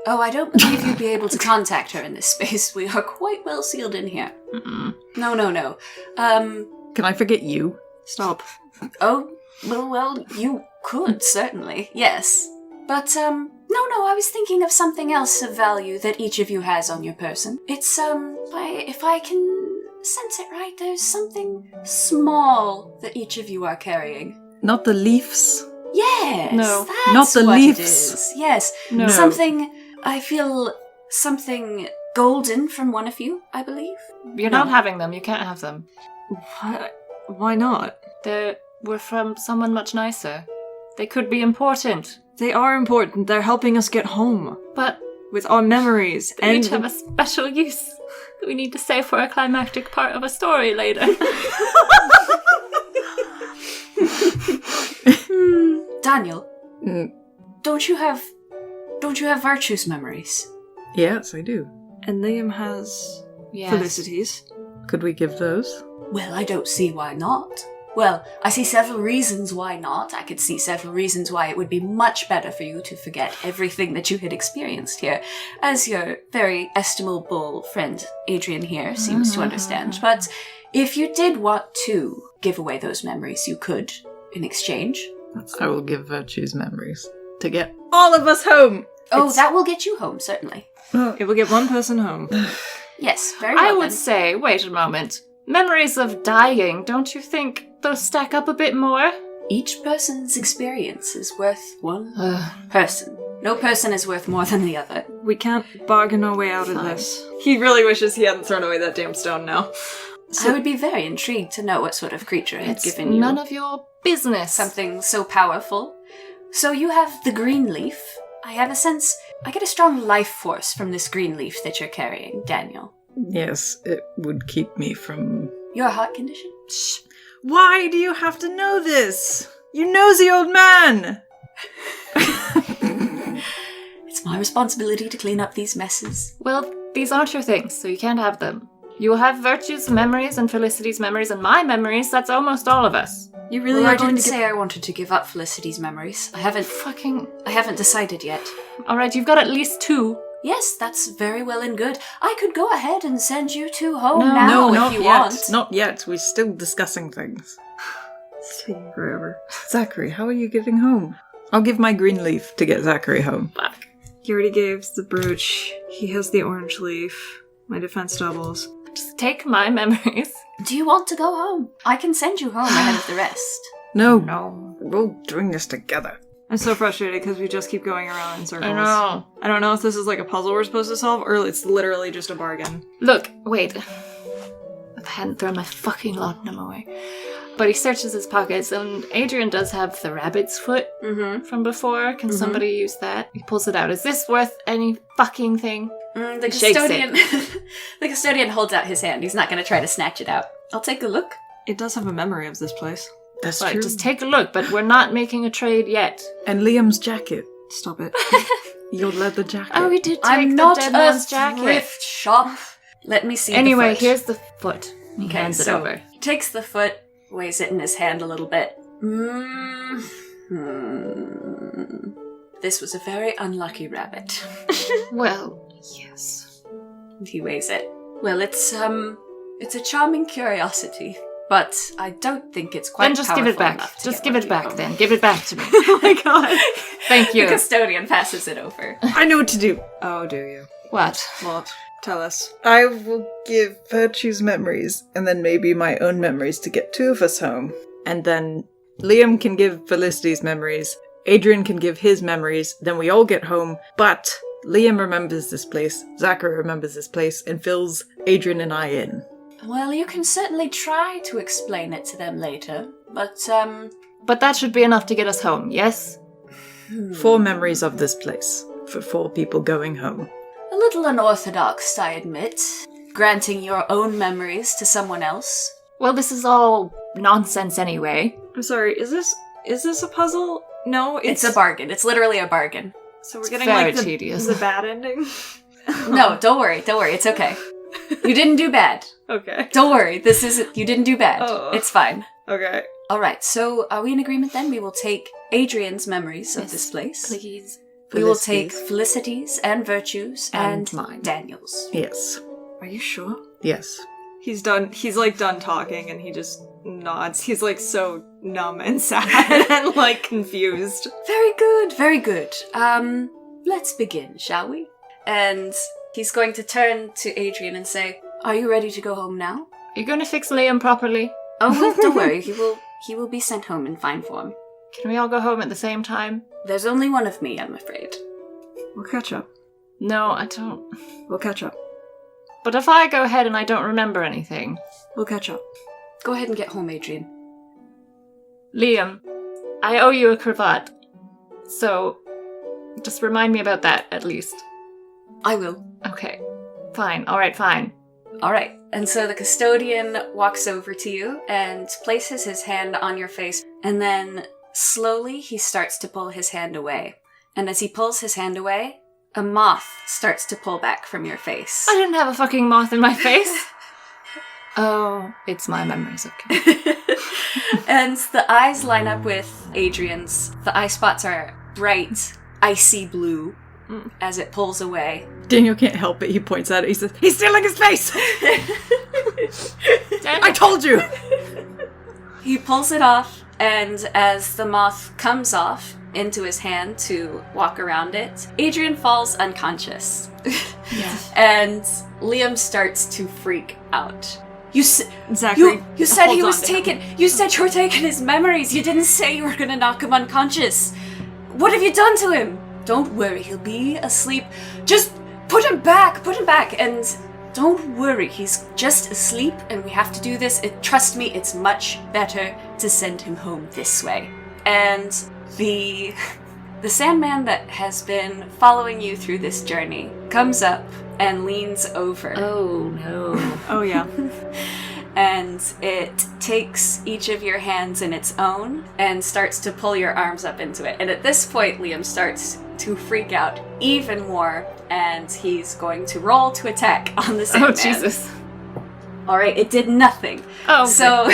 Oh, I don't believe you'd be able to contact her in this space. We are quite well sealed in here. Mm-mm. No. Can I forget you? Stop. Oh, well, you could, certainly, yes. But, no, I was thinking of something else of value that each of you has on your person. It's, if I can sense it right, there's something small that each of you are carrying. Not the leaves. Yes! No. That's Not the what leaves. it is. Yes. No. Something golden from one of you, I believe. You're not having them. You can't have them. What? Why not? We're from someone much nicer. They could be important. They are important. They're helping us get home. But With our memories. they each have a special use that we need to save for a climactic part of a story later. Daniel, Mm, don't you have Virtue's memories? yes, I do. And Liam has Yes. Felicity's. Could we give those? Well, I don't see why not. Well, I see several reasons why not. I could see several reasons why it would be much better for you to forget everything that you had experienced here, as your very estimable friend Adrian here seems to understand. But if you did want to give away those memories, you could, in exchange. I will give Virtue's memories to get all of us home. Oh, that will get you home, certainly. It will get one person home. Yes, very well I would then. say, wait a moment. memories of dying, don't you think those stack up a bit more? Each person's experience is worth one person. No person is worth more than the other. We can't bargain our way out of this. He really wishes he hadn't thrown away that damn stone now. I would be very intrigued to know what sort of creature had given you none of your business. something so powerful. So you have the green leaf. I have a sense, I get a strong life force from this green leaf that you're carrying, Daniel. Yes, it would keep me from... Your heart condition? Shh. Why do you have to know this? You nosy old man! It's my responsibility to clean up these messes. Well, these aren't your things, so you can't have them. You will have Virtue's memories and Felicity's memories and my memories. That's almost all of us. You really Well, are I going didn't to say I wanted to give up Felicity's memories. I haven't decided yet. Alright, you've got at least 2. Yes, that's very well and good. I could go ahead and send you 2 home No, now not if you yet. want. Not yet. We're still discussing things. It's taking forever. Zachary, how are you getting home? I'll give my green leaf to get Zachary home. Fuck. He already gave the brooch. He has the orange leaf. My defense doubles. Just take my memories. Do you want to go home? I can send you home ahead of the rest. No. We'll doing this together. I'm so frustrated because we just keep going around in circles. I know. I don't know if this is like a puzzle we're supposed to solve or it's literally just a bargain. Look, wait. If I hadn't thrown my fucking laudanum away. But he searches his pockets, and Adrian does have the rabbit's foot from before. Can somebody use that? He pulls it out. Is this worth any fucking thing? The custodian the custodian holds out his hand. He's not going to try to snatch it out. I'll take a look. It does have a memory of this place. That's Right, true. just take a look, but we're not making a trade yet. And Liam's jacket. Stop it. Your leather jacket. Oh, he did take I'm the not dead a man's jacket. thrift shop. Let me see Anyway, the foot. here's the foot. He hands it over. He takes the foot, weighs it in his hand a little bit. This was a very unlucky rabbit. Well, yes. And he weighs it. Well, it's a charming curiosity, but I don't think it's quite Then just give it powerful back. enough to Just get give it you back home. then. Give it back to me. Oh my god. Thank you. The custodian passes it over. I know what to do. Oh, do you? What? What? Tell us. I will give Virtue's memories, and then maybe my own memories to get 2 of us home. And then Liam can give Felicity's memories, Adrian can give his memories, then we all get home, but Liam remembers this place, Zachary remembers this place, and fills Adrian and I in. Well, you can certainly try to explain it to them later, but, But that should be enough to get us home, yes? 4 memories of this place, for 4 people going home. a little unorthodox, I admit. Granting your own memories to someone else. Well, this is all nonsense anyway. I'm sorry, is this a puzzle? No, It's a bargain. It's literally a bargain. So we're getting very like tedious. the bad ending? No, don't worry, it's okay. You didn't do bad. Okay. Don't worry, you didn't do bad. Oh. It's fine. Okay. Alright, so are we in agreement then? We will take Adrian's memories of this place. Please. We will take Felicity's and Virtue's And and mine. Daniel's. Yes. Are you sure? Yes. He's done talking and he just nods. He's like so numb and sad and like confused. Very good, very good. Let's begin, shall we? And he's going to turn to Adrian and say, are you ready to go home now? You're gonna fix Liam properly? Oh, well, don't worry, he will be sent home in fine form. Can we all go home at the same time? There's only one of me, I'm afraid. We'll catch up. No, I don't. We'll catch up. But if I go ahead and I don't remember anything... We'll catch up. Go ahead and get home, Adrian. Liam, I owe you a cravat. So, just remind me about that, at least. I will. Okay. Fine. Alright, fine. Alright, and so the custodian walks over to you and places his hand on your face, and then slowly he starts to pull his hand away. And as he pulls his hand away, a moth starts to pull back from your face. I didn't have a fucking moth in my face. Oh, it's my memories, okay. And the eyes line up with Adrian's. The eye spots are bright, icy blue as it pulls away. Daniel can't help it. He points at it. He says, he's stealing his face! I told you! He pulls it off, and as the moth comes off into his hand to walk around it, Adrian falls unconscious. Yeah. And Liam starts to freak out. Zachery, you said he was taken. You said you were taking his memories. You didn't say you were gonna knock him unconscious. What have you done to him? Don't worry, he'll be asleep. Just put him back, and don't worry, he's just asleep, and we have to do this. Trust me, it's much better to send him home this way. And the Sandman that has been following you through this journey comes up and leans over. Oh, no. Oh, yeah. And it takes each of your hands in its own and starts to pull your arms up into it. And at this point, Liam starts to freak out even more, and he's going to roll to attack on the Sandman. Oh, Jesus. Alright, it did nothing. Oh, okay. So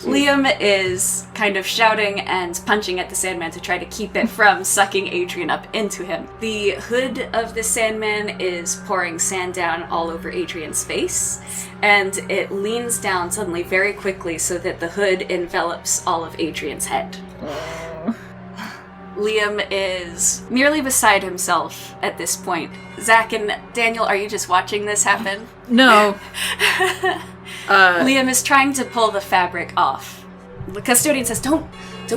Liam is kind of shouting and punching at the Sandman to try to keep it from sucking Adrian up into him. The hood of the Sandman is pouring sand down all over Adrian's face, and it leans down suddenly very quickly so that the hood envelops all of Adrian's head. Liam is nearly beside himself at this point. Zach and Daniel, are you just watching this happen? No. Liam is trying to pull the fabric off. The custodian says, Don't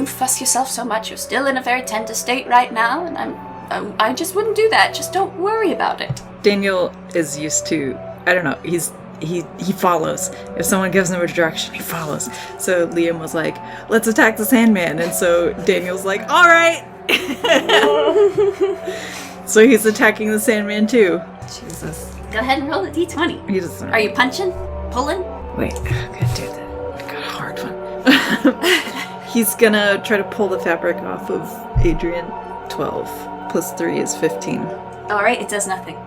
fuss yourself so much. You're still in a very tender state right now, and I just wouldn't do that. Just don't worry about it. Daniel is used to, I don't know, he follows. If someone gives him a direction, he follows. So Liam was like, let's attack the Sandman. And so Daniel's like, all right. So he's attacking the Sandman too. Jesus. Go ahead and roll a d20. He doesn't. Are you punching? Pulling? Wait, I'm gonna do that. I got a hard one. He's gonna try to pull the fabric off of Adrian. 12 plus 3 is 15. Alright, it does nothing.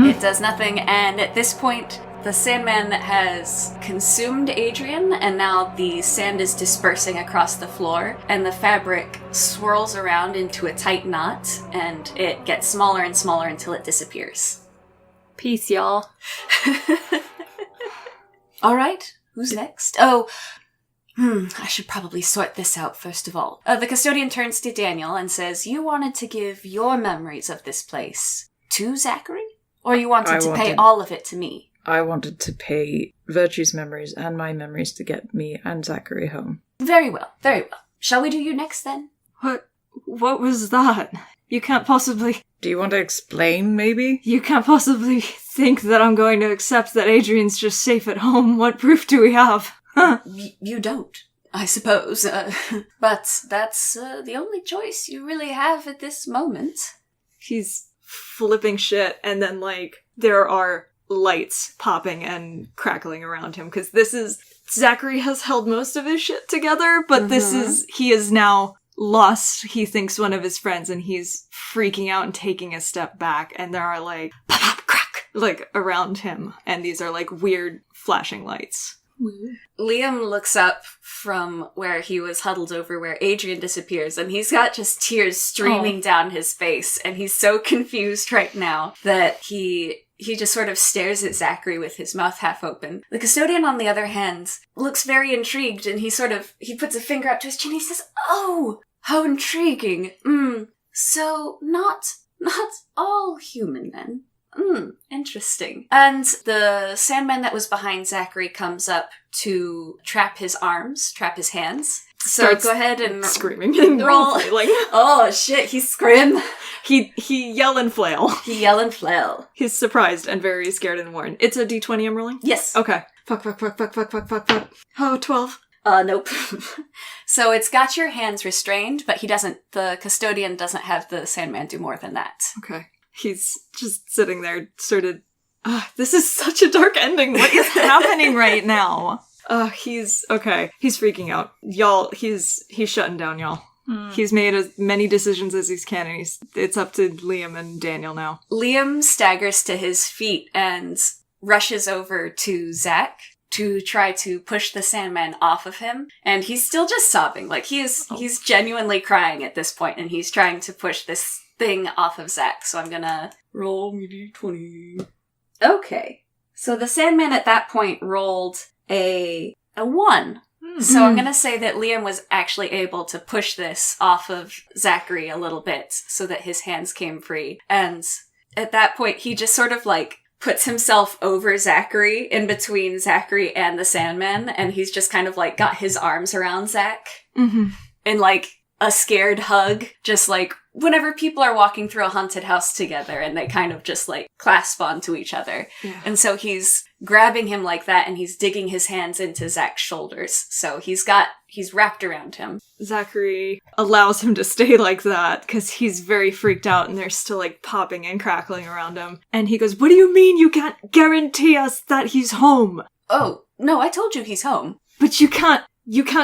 It does nothing, and at this point, the Sandman has consumed Adrian, and now the sand is dispersing across the floor, and the fabric swirls around into a tight knot, and it gets smaller and smaller until it disappears. Peace, y'all. Alright, who's next? Oh, I should probably sort this out first of all. The custodian turns to Daniel and says, you wanted to give your memories of this place to Zachery? Or you wanted to pay all of it to me? I wanted to pay Virtue's memories and my memories to get me and Zachery home. Very well, very well. Shall we do you next then? What was that? You can't possibly... Do you want to explain, maybe? You can't possibly think that I'm going to accept that Adrian's just safe at home. What proof do we have? Huh? You don't, I suppose. But that's the only choice you really have at this moment. He's flipping shit, and then, there are lights popping and crackling around him, because Zachery has held most of his shit together, but he is now lost, he thinks, one of his friends, and he's freaking out and taking a step back, and there are, pop, pop, crack, around him, and these are, weird flashing lights. Liam looks up from where he was huddled over where Adrian disappears, and he's got just tears streaming down his face, and he's so confused right now that he just sort of stares at Zachery with his mouth half open. The custodian, on the other hand, looks very intrigued, and he puts a finger up to his chin, and he says, oh, how intriguing. So not all human then. Interesting. And the Sandman that was behind Zachery comes up to trap his hands. So Starts go ahead and screaming and roll. Oh shit, he's scream. He yell and flail. He's surprised and very scared and worn. It's a d20 I'm rolling? Yes. Okay. Fuck. Oh, 12. Nope. So it's got your hands restrained, but the custodian doesn't have the Sandman do more than that. Okay. He's just sitting there, sort of, this is such a dark ending. What is happening right now? He's freaking out. Y'all, he's shutting down, y'all. He's made as many decisions as he can, and it's up to Liam and Daniel now. Liam staggers to his feet and rushes over to Zach to try to push the Sandman off of him, and he's still just sobbing. He's genuinely crying at this point, and he's trying to push this thing off of Zach, so I'm gonna roll me d20. Okay. So the Sandman at that point rolled a 1. So I'm gonna say that Liam was actually able to push this off of Zachery a little bit so that his hands came free. And at that point, he just sort of puts himself over Zachery, in between Zachery and the Sandman, and he's just kind of like got his arms around Zach. Mm-hmm. In like a scared hug, just like whenever people are walking through a haunted house together and they kind of just like clasp onto each other. Yeah. And so he's grabbing him like that and he's digging his hands into Zach's shoulders. So he's wrapped around him. Zachery allows him to stay like that because he's very freaked out and they're still like popping and crackling around him. And he goes, "What do you mean you can't guarantee us that he's home?" "Oh, no, I told you he's home." "But you can't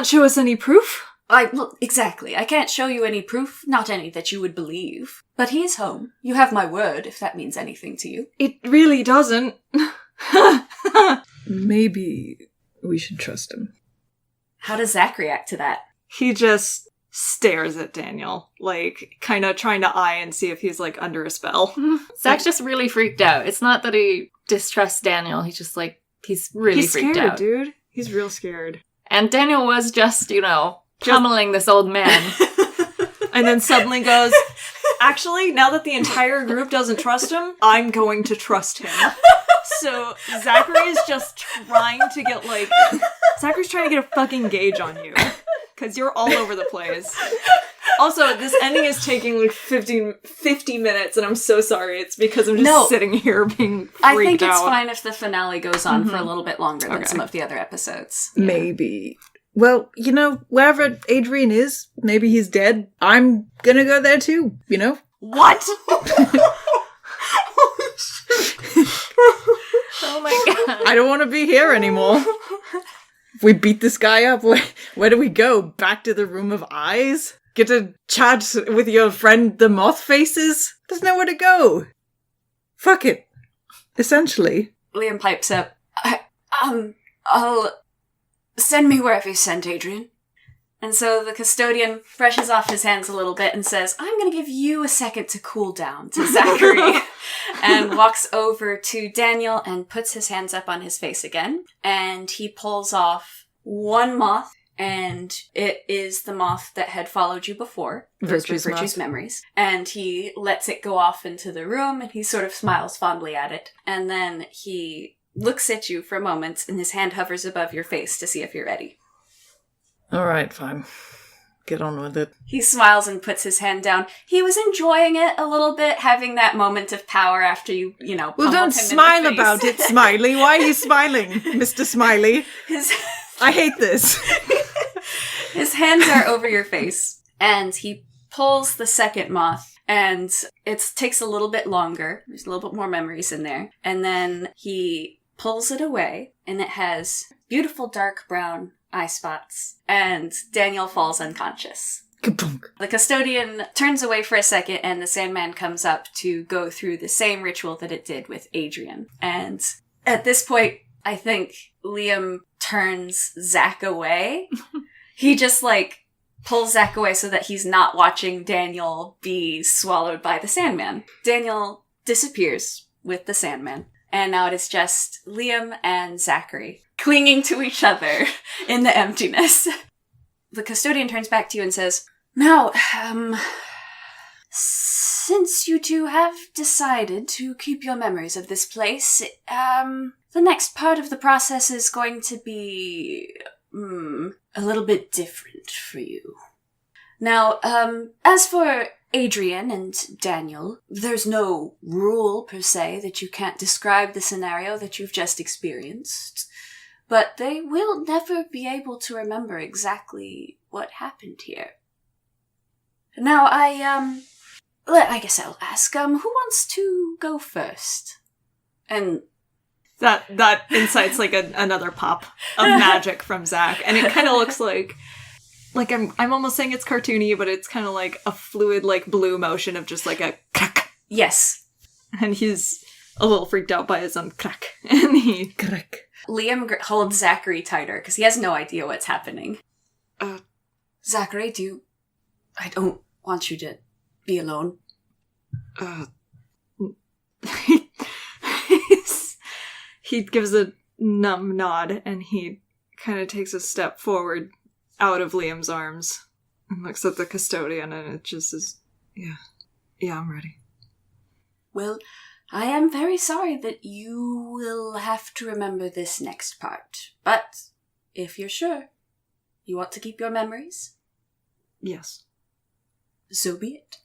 show us any proof?" Look, exactly. I can't show you any proof, not any that you would believe. But he is home. You have my word, if that means anything to you. "It really doesn't." Maybe we should trust him. How does Zach react to that? He just stares at Daniel, like, kind of trying to eye and see if he's, like, under a spell. Zach's just really freaked out. It's not that he distrusts Daniel, he's just like, he's really freaked scared, out. Dude. He's real scared. And Daniel was just, pummeling this old man. And then suddenly goes, "Actually, now that the entire group doesn't trust him, I'm going to trust him." So Zachery is just trying to get, like... Zachary's trying to get a fucking gauge on you. Because you're all over the place. Also, this ending is taking like 50 minutes, and I'm so sorry. It's because I'm just sitting here being freaked out. I think it's fine if the finale goes on for a little bit longer than some of the other episodes. Yeah. Maybe. Well, wherever Adrian is, maybe he's dead. I'm gonna go there too, What? Oh my god. I don't want to be here anymore. If we beat this guy up, where do we go? Back to the Room of Eyes? Get to chat with your friend the Moth Faces? There's nowhere to go. Fuck it. Essentially. Liam pipes up. I'll send me wherever you sent, Adrian. And so the custodian brushes off his hands a little bit and says, "I'm going to give you a second to cool down," to Zachery, and walks over to Daniel and puts his hands up on his face again. And he pulls off one moth, and it is the moth that had followed you before. Virtue's memories. And he lets it go off into the room, and he sort of smiles fondly at it. And then he looks at you for a moment, and his hand hovers above your face to see if you're ready. All right, fine. Get on with it. He smiles and puts his hand down. He was enjoying it a little bit, having that moment of power after you Well, don't smile about it, Smiley. Why are you smiling, Mr. Smiley? I hate this. His hands are over your face, and he pulls the second moth, and it takes a little bit longer. There's a little bit more memories in there. And then he pulls it away, and it has beautiful dark brown eye spots, and Daniel falls unconscious. Ka-punk. The custodian turns away for a second, and the Sandman comes up to go through the same ritual that it did with Adrian. And at this point, I think Liam turns Zach away. He just, pulls Zach away so that he's not watching Daniel be swallowed by the Sandman. Daniel disappears with the Sandman, and now it is just Liam and Zachery clinging to each other in the emptiness. The custodian turns back to you and says, "Now, since you two have decided to keep your memories of this place, the next part of the process is going to be, a little bit different for you. Now, as for Adrian and Daniel, there's no rule per se that you can't describe the scenario that you've just experienced, but they will never be able to remember exactly what happened here. Now, I guess I'll ask, who wants to go first?" And that incites another pop of magic from Zach, and it kind of looks like I'm almost saying it's cartoony, but it's kind of like a fluid, blue motion of just a crack. Yes. And he's a little freaked out by his own crack, and he crack. Liam holds Zachery tighter, because he has no idea what's happening. Zachery, I don't want you to be alone. He gives a numb nod, and he kind of takes a step forward out of Liam's arms and looks at the custodian, and it just is, yeah, I'm ready. Well, I am very sorry that you will have to remember this next part. But if you're sure you want to keep your memories, Yes. so be it.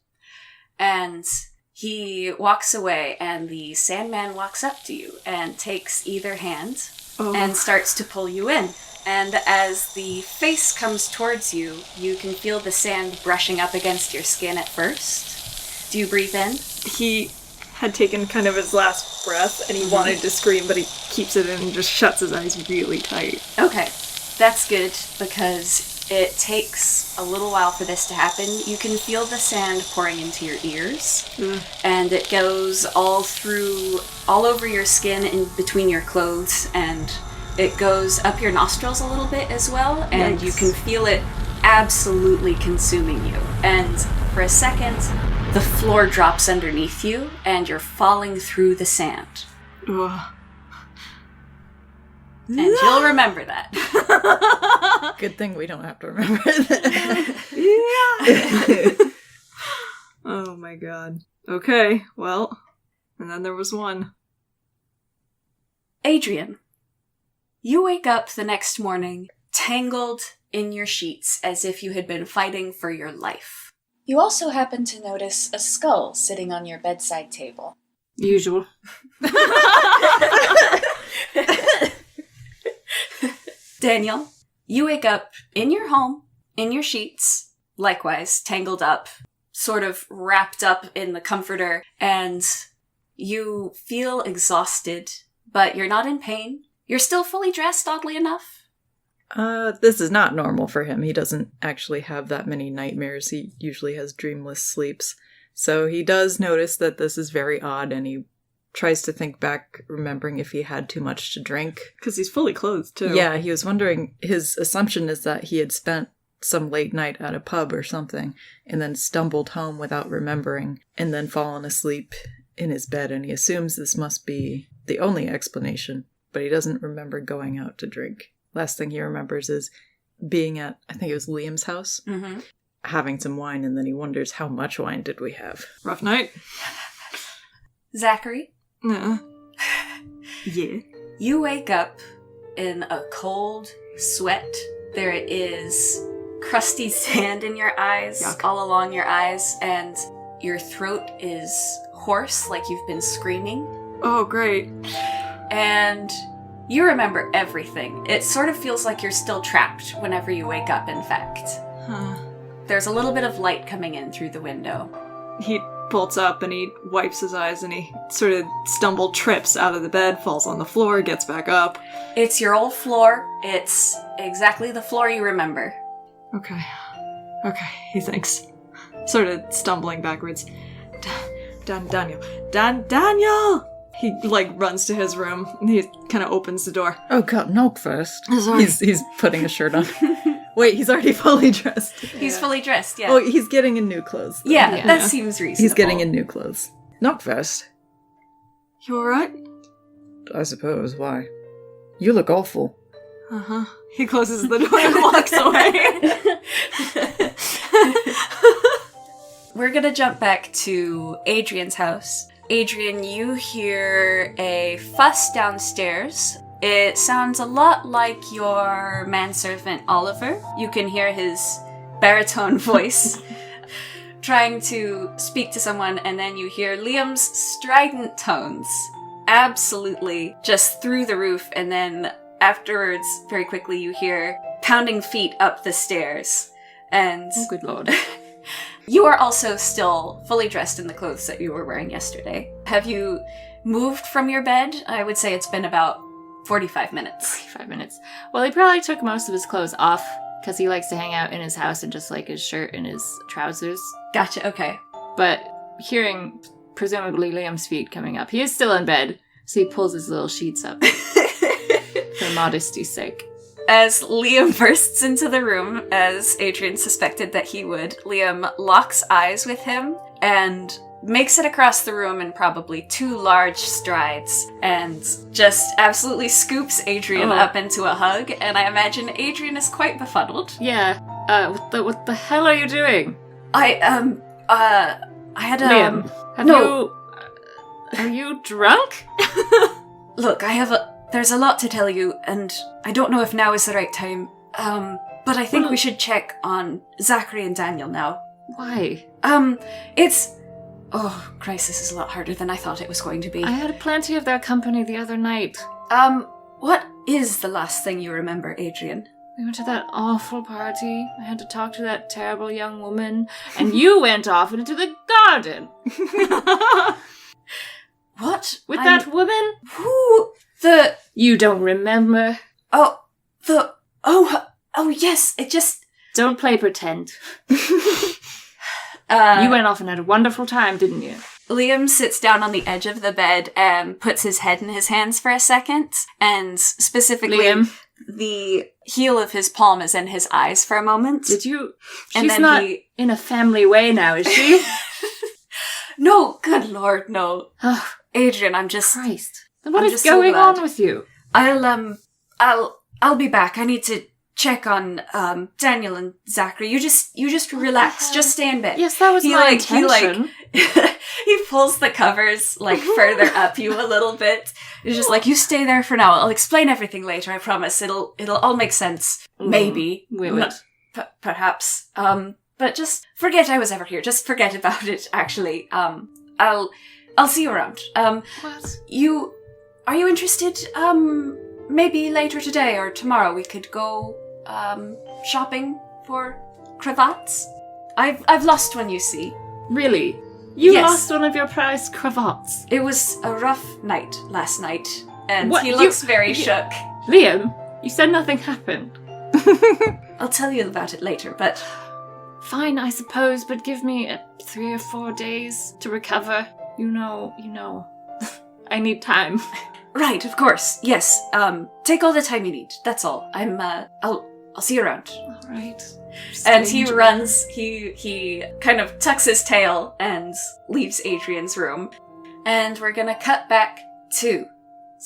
And he walks away, and the Sandman walks up to you and takes either hand and starts to pull you in. And as the face comes towards you, you can feel the sand brushing up against your skin at first. Do you breathe in? He had taken kind of his last breath, and he wanted to scream, but he keeps it in and just shuts his eyes really tight. Okay, that's good, because it takes a little while for this to happen. You can feel the sand pouring into your ears, and it goes all over your skin, in between your clothes, and it goes up your nostrils a little bit as well, and you can feel it absolutely consuming you. And for a second, the floor drops underneath you, and you're falling through the sand. Ugh. And you'll remember that. Good thing we don't have to remember that. Yeah. Oh my god. Okay, well, and then there was one. Adrian, you wake up the next morning, tangled in your sheets as if you had been fighting for your life. You also happen to notice a skull sitting on your bedside table. Usual. Daniel, you wake up in your home, in your sheets, likewise tangled up, sort of wrapped up in the comforter, and you feel exhausted, but you're not in pain. You're still fully dressed, oddly enough. This is not normal for him. He doesn't actually have that many nightmares. He usually has dreamless sleeps. So he does notice that this is very odd, and he tries to think back, remembering if he had too much to drink. Because he's fully clothed, too. Yeah, he was wondering, his assumption is that he had spent some late night at a pub or something, and then stumbled home without remembering, and then fallen asleep in his bed, and he assumes this must be the only explanation, but he doesn't remember going out to drink. Last thing he remembers is being at, I think it was Liam's house, having some wine, and then he wonders, how much wine did we have? Rough night. Zachary? Yeah. You wake up in a cold sweat. There is crusty sand in your eyes, all along your eyes, and your throat is hoarse, like you've been screaming. Oh, great. And you remember everything. It sort of feels like you're still trapped whenever you wake up, in fact. There's a little bit of light coming in through the window. He bolts up and he wipes his eyes and he sort of trips out of the bed, falls on the floor, gets back up. It's your old floor. It's exactly the floor you remember. Okay, he thinks. Sort of stumbling backwards. Daniel! He, runs to his room and he kind of opens the door. Oh god, knock first. Sorry. He's putting a shirt on. Wait, he's already fully dressed. He's fully dressed, yeah. Oh, he's getting in new clothes. Yeah, that seems reasonable. He's getting in new clothes. Knock first. You alright? I suppose, why? You look awful. Uh-huh. He closes the door and walks away. We're gonna jump back to Adrian's house. Adrian, you hear a fuss downstairs. It sounds a lot like your manservant Oliver. You can hear his baritone voice trying to speak to someone, and then you hear Liam's strident tones absolutely just through the roof, and then afterwards, very quickly, you hear pounding feet up the stairs. And oh, good lord. You are also still fully dressed in the clothes that you were wearing yesterday. Have you moved from your bed? I would say it's been about 45 minutes. 45 minutes. Well, he probably took most of his clothes off because he likes to hang out in his house in just his shirt and his trousers. Gotcha, okay. But hearing presumably Liam's feet coming up, he is still in bed, so he pulls his little sheets up for modesty's sake. As Liam bursts into the room, as Adrian suspected that he would, Liam locks eyes with him and makes it across the room in probably 2 large strides and just absolutely scoops Adrian up into a hug, and I imagine Adrian is quite befuddled. Yeah. What the hell are you doing? I had Liam, have no. Are you drunk? Look, there's a lot to tell you, and I don't know if now is the right time. But I think we should check on Zachery and Daniel now. Why? Oh, Christ, this is a lot harder than I thought it was going to be. I had plenty of their company the other night. What is the last thing you remember, Adrian? We went to that awful party. I had to talk to that terrible young woman, and you went off into the garden. What? With that woman? Who? You don't remember? Oh, yes, it just... Don't play pretend. You went off and had a wonderful time, didn't you? Liam sits down on the edge of the bed and puts his head in his hands for a second, and specifically Liam. The heel of his palm is in his eyes for a moment. Did you... And She's then not in a family way now, is she? No, good lord, no. Adrian, I'm just... Christ. What is going on with you? I'll be back. I need to check on Daniel and Zachery. You just relax. Just stay in bed. Yes, that was my intention. He pulls the covers further up you a little bit. He's just like, you stay there for now. I'll explain everything later. I promise. It'll all make sense. Maybe. Will it? Perhaps. But just forget I was ever here. Just forget about it. Actually. I'll see you around. What? Are you interested? Maybe later today or tomorrow we could go shopping for cravats. I've lost one, you see. Really? You Yes. lost one of your prized cravats. It was a rough night last night, and What? he looks very shook. Liam, you said nothing happened. I'll tell you about it later, but... Fine, I suppose, but give me 3 or 4 days to recover. You know. I need time. Right, of course, yes. Take all the time you need, that's all. I'll see you around. All right. And he runs, he kind of tucks his tail and leaves Adrian's room. And we're gonna cut back to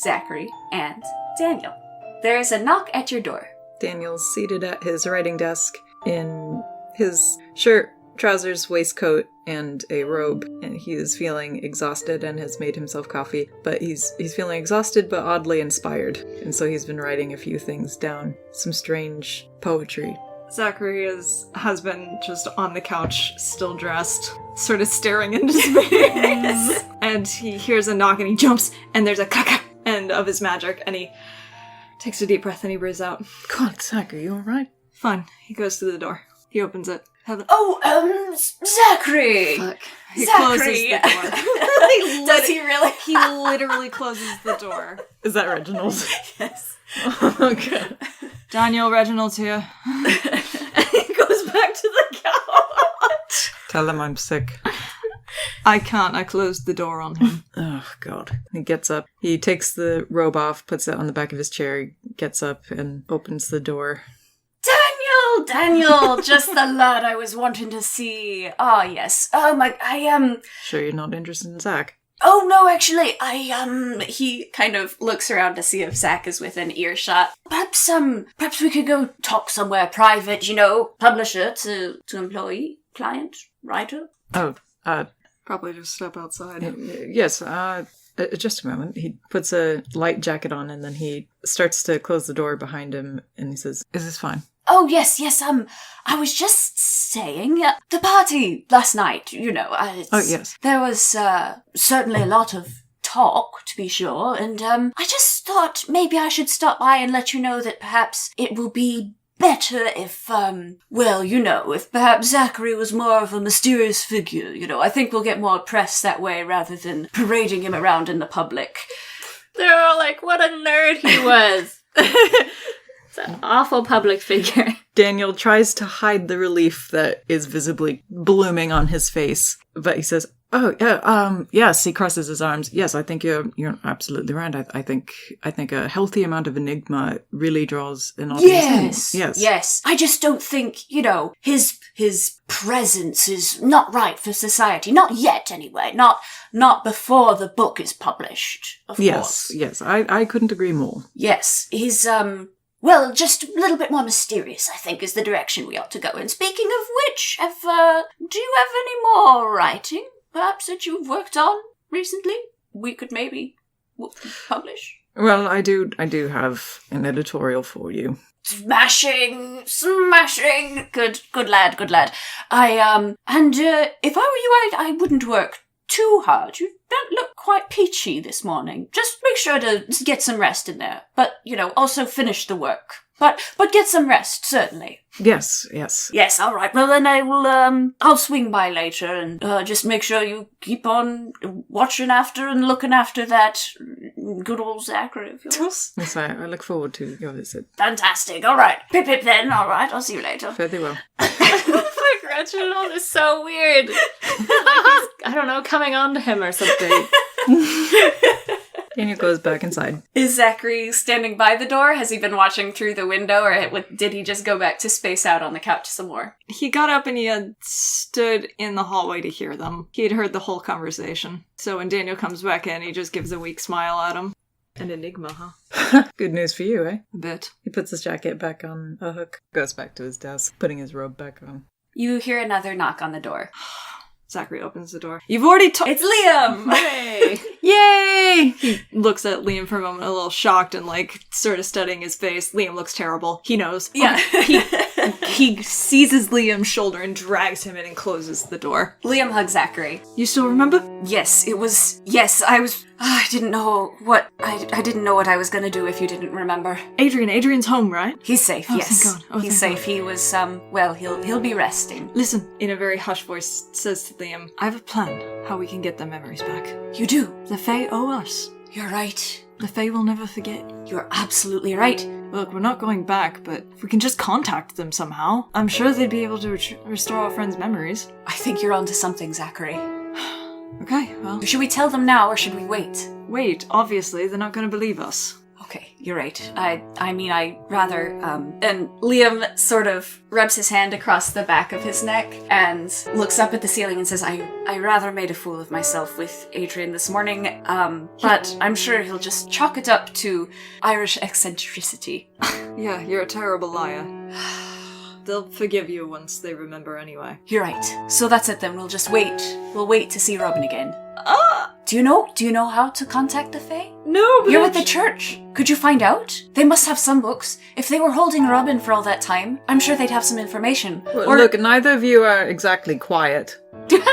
Zachery and Daniel. There's a knock at your door. Daniel's seated at his writing desk in his shirt, trousers, waistcoat, and a robe, and he is feeling exhausted and has made himself coffee, but he's feeling exhausted but oddly inspired, and so he's been writing a few things down, some strange poetry. Zachery's husband just on the couch, still dressed, sort of staring into space, and he hears a knock and he jumps, and there's a caca end of his magic, and he takes a deep breath and he breathes out. God, Zach, are you alright? Fine. He goes to the door. He opens it. Zachery! Fuck. He closes the door. Does he really? He literally closes the door. Is that Reginald? Yes. Okay. Daniel, Reginald's here. And he goes back to the couch. Tell him I'm sick. I can't. I closed the door on him. Oh, God. He gets up. He takes the robe off, puts it on the back of his chair, he gets up and opens the door. Daniel, just the lad I was wanting to see. Ah, yes. Sure you're not interested in Zach? Oh, no, actually, he kind of looks around to see if Zach is within earshot. Perhaps we could go talk somewhere private, publisher to employee, client, writer. Oh, Probably just step outside. yes, just a moment. He puts a light jacket on and then he starts to close the door behind him and he says, "Is this fine?" Oh, yes, I was just saying, the party last night, Oh, yes. There was certainly a lot of talk, to be sure, and I just thought maybe I should stop by and let you know that perhaps it will be better if, if perhaps Zachery was more of a mysterious figure, I think we'll get more press that way rather than parading him around in the public. They're all like, what a nerd he was. It's an awful public figure. Daniel tries to hide the relief that is visibly blooming on his face, but he says, "Oh, yeah, yes." He crosses his arms. "Yes, I think you're absolutely right. I think a healthy amount of enigma really draws an audience in." Yes. I just don't think, his presence is not right for society. Not yet, anyway. Not before the book is published, of course. Yes, I couldn't agree more. Yes, he's, just a little bit more mysterious, I think, is the direction we ought to go in. Speaking of which, do you have any more writing, perhaps, that you've worked on recently? we could maybe publish. Well, I do have an editorial for you. Smashing! Good lad. And if I were you, I wouldn't work too hard. You don't look quite peachy this morning. Just make sure to get some rest in there. But, also finish the work. But get some rest, certainly. Yes. Yes, all right. Well, then I'll swing by later and just make sure you keep on watching after and looking after that good old Zachery of yours. Yes, I look forward to your visit. Fantastic. All right. Pip then. All right. I'll see you later. Fairly well. Like Reginald is so weird. Like he's, I don't know, coming on to him or something. Daniel goes back inside. Is Zachery standing by the door? Has he been watching through the window, or did he just go back to space out on the couch some more? He got up and he had stood in the hallway to hear them. He had heard the whole conversation. So when Daniel comes back in, he just gives a weak smile at him. An enigma, huh? Good news for you, eh? A bit. He puts his jacket back on a hook, goes back to his desk, putting his robe back on. You hear another knock on the door. Zachery opens the door. You've already It's Liam! Hey! Yay! He looks at Liam for a moment, a little shocked and, sort of studying his face. Liam looks terrible. He knows. Yeah. He seizes Liam's shoulder and drags him in and closes the door. Liam hugs Zachery. You still remember? Yes, I was... I didn't know what... I didn't know what I was gonna do if you didn't remember. Adrian's home, right? He's safe, yes. Thank God. He's safe. He was, he'll be resting. Listen, in a very hushed voice, says to Liam, I have a plan how we can get their memories back. You do? The Fae owe us. You're right. The Fae will never forget. You're absolutely right. Look, we're not going back, but if we can just contact them somehow, I'm sure they'd be able to restore our friends' memories. I think you're onto something, Zachery. Okay, well... Should we tell them now, or should we wait? Wait, obviously, they're not going to believe us. Okay, you're right. I rather, and Liam sort of rubs his hand across the back of his neck and looks up at the ceiling and says, I rather made a fool of myself with Adrian this morning, but I'm sure he'll just chalk it up to Irish eccentricity. Yeah, you're a terrible liar. They'll forgive you once they remember anyway. You're right. So that's it then, we'll just wait. We'll wait to see Robin again. Do you know how to contact the Fae? No, but you're with the church. Could you find out? They must have some books. If they were holding Robin for all that time, I'm sure they'd have some information. Well, look, neither of you are exactly quiet. Get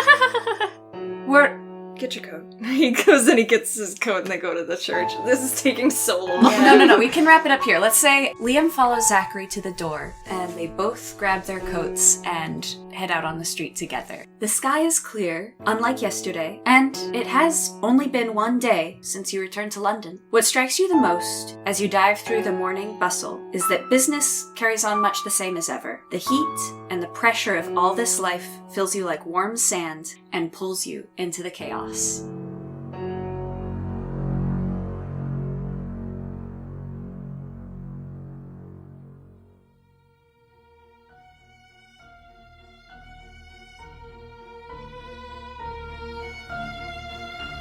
your coat. He goes and he gets his coat and they go to the church. This is taking so long. No, we can wrap it up here. Let's say Liam follows Zachery to the door and they both grab their coats and head out on the street together. The sky is clear, unlike yesterday, and it has only been one day since you returned to London. What strikes you the most as you dive through the morning bustle is that business carries on much the same as ever. The heat and the pressure of all this life fills you like warm sand and pulls you into the chaos.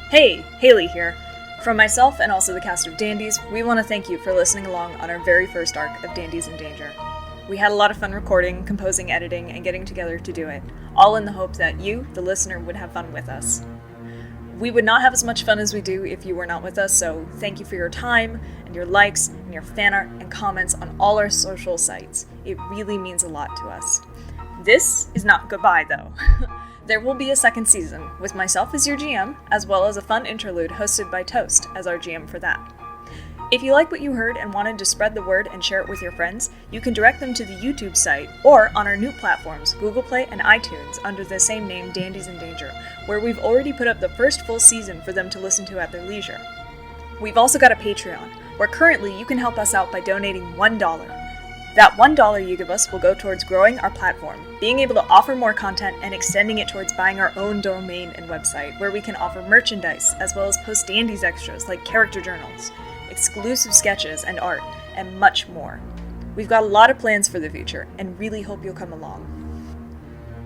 Hey, Haile here. From myself and also the cast of Dandies, we want to thank you for listening along on our very first arc of Dandies in Danger. We had a lot of fun recording, composing, editing, and getting together to do it, all in the hope that you, the listener, would have fun with us. We would not have as much fun as we do if you were not with us, so thank you for your time, and your likes, and your fan art, and comments on all our social sites. It really means a lot to us. This is not goodbye, though. There will be a second season, with myself as your GM, as well as a fun interlude hosted by Toast as our GM for that. If you like what you heard and wanted to spread the word and share it with your friends, you can direct them to the YouTube site or on our new platforms, Google Play and iTunes, under the same name, Dandies in Danger, where we've already put up the first full season for them to listen to at their leisure. We've also got a Patreon, where currently you can help us out by donating $1. That $1 you give us will go towards growing our platform, being able to offer more content, and extending it towards buying our own domain and website, where we can offer merchandise, as well as post Dandies extras like character journals, exclusive sketches and art, and much more. We've got a lot of plans for the future, and really hope you'll come along.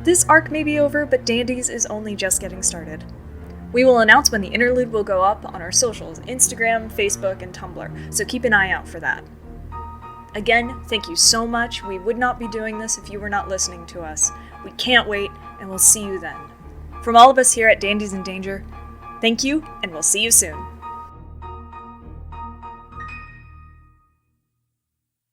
This arc may be over, but Dandies is only just getting started. We will announce when the interlude will go up on our socials, Instagram, Facebook, and Tumblr, so keep an eye out for that. Again, thank you so much. We would not be doing this if you were not listening to us. We can't wait, and we'll see you then. From all of us here at Dandies in Danger, Thank you, and we'll see you soon.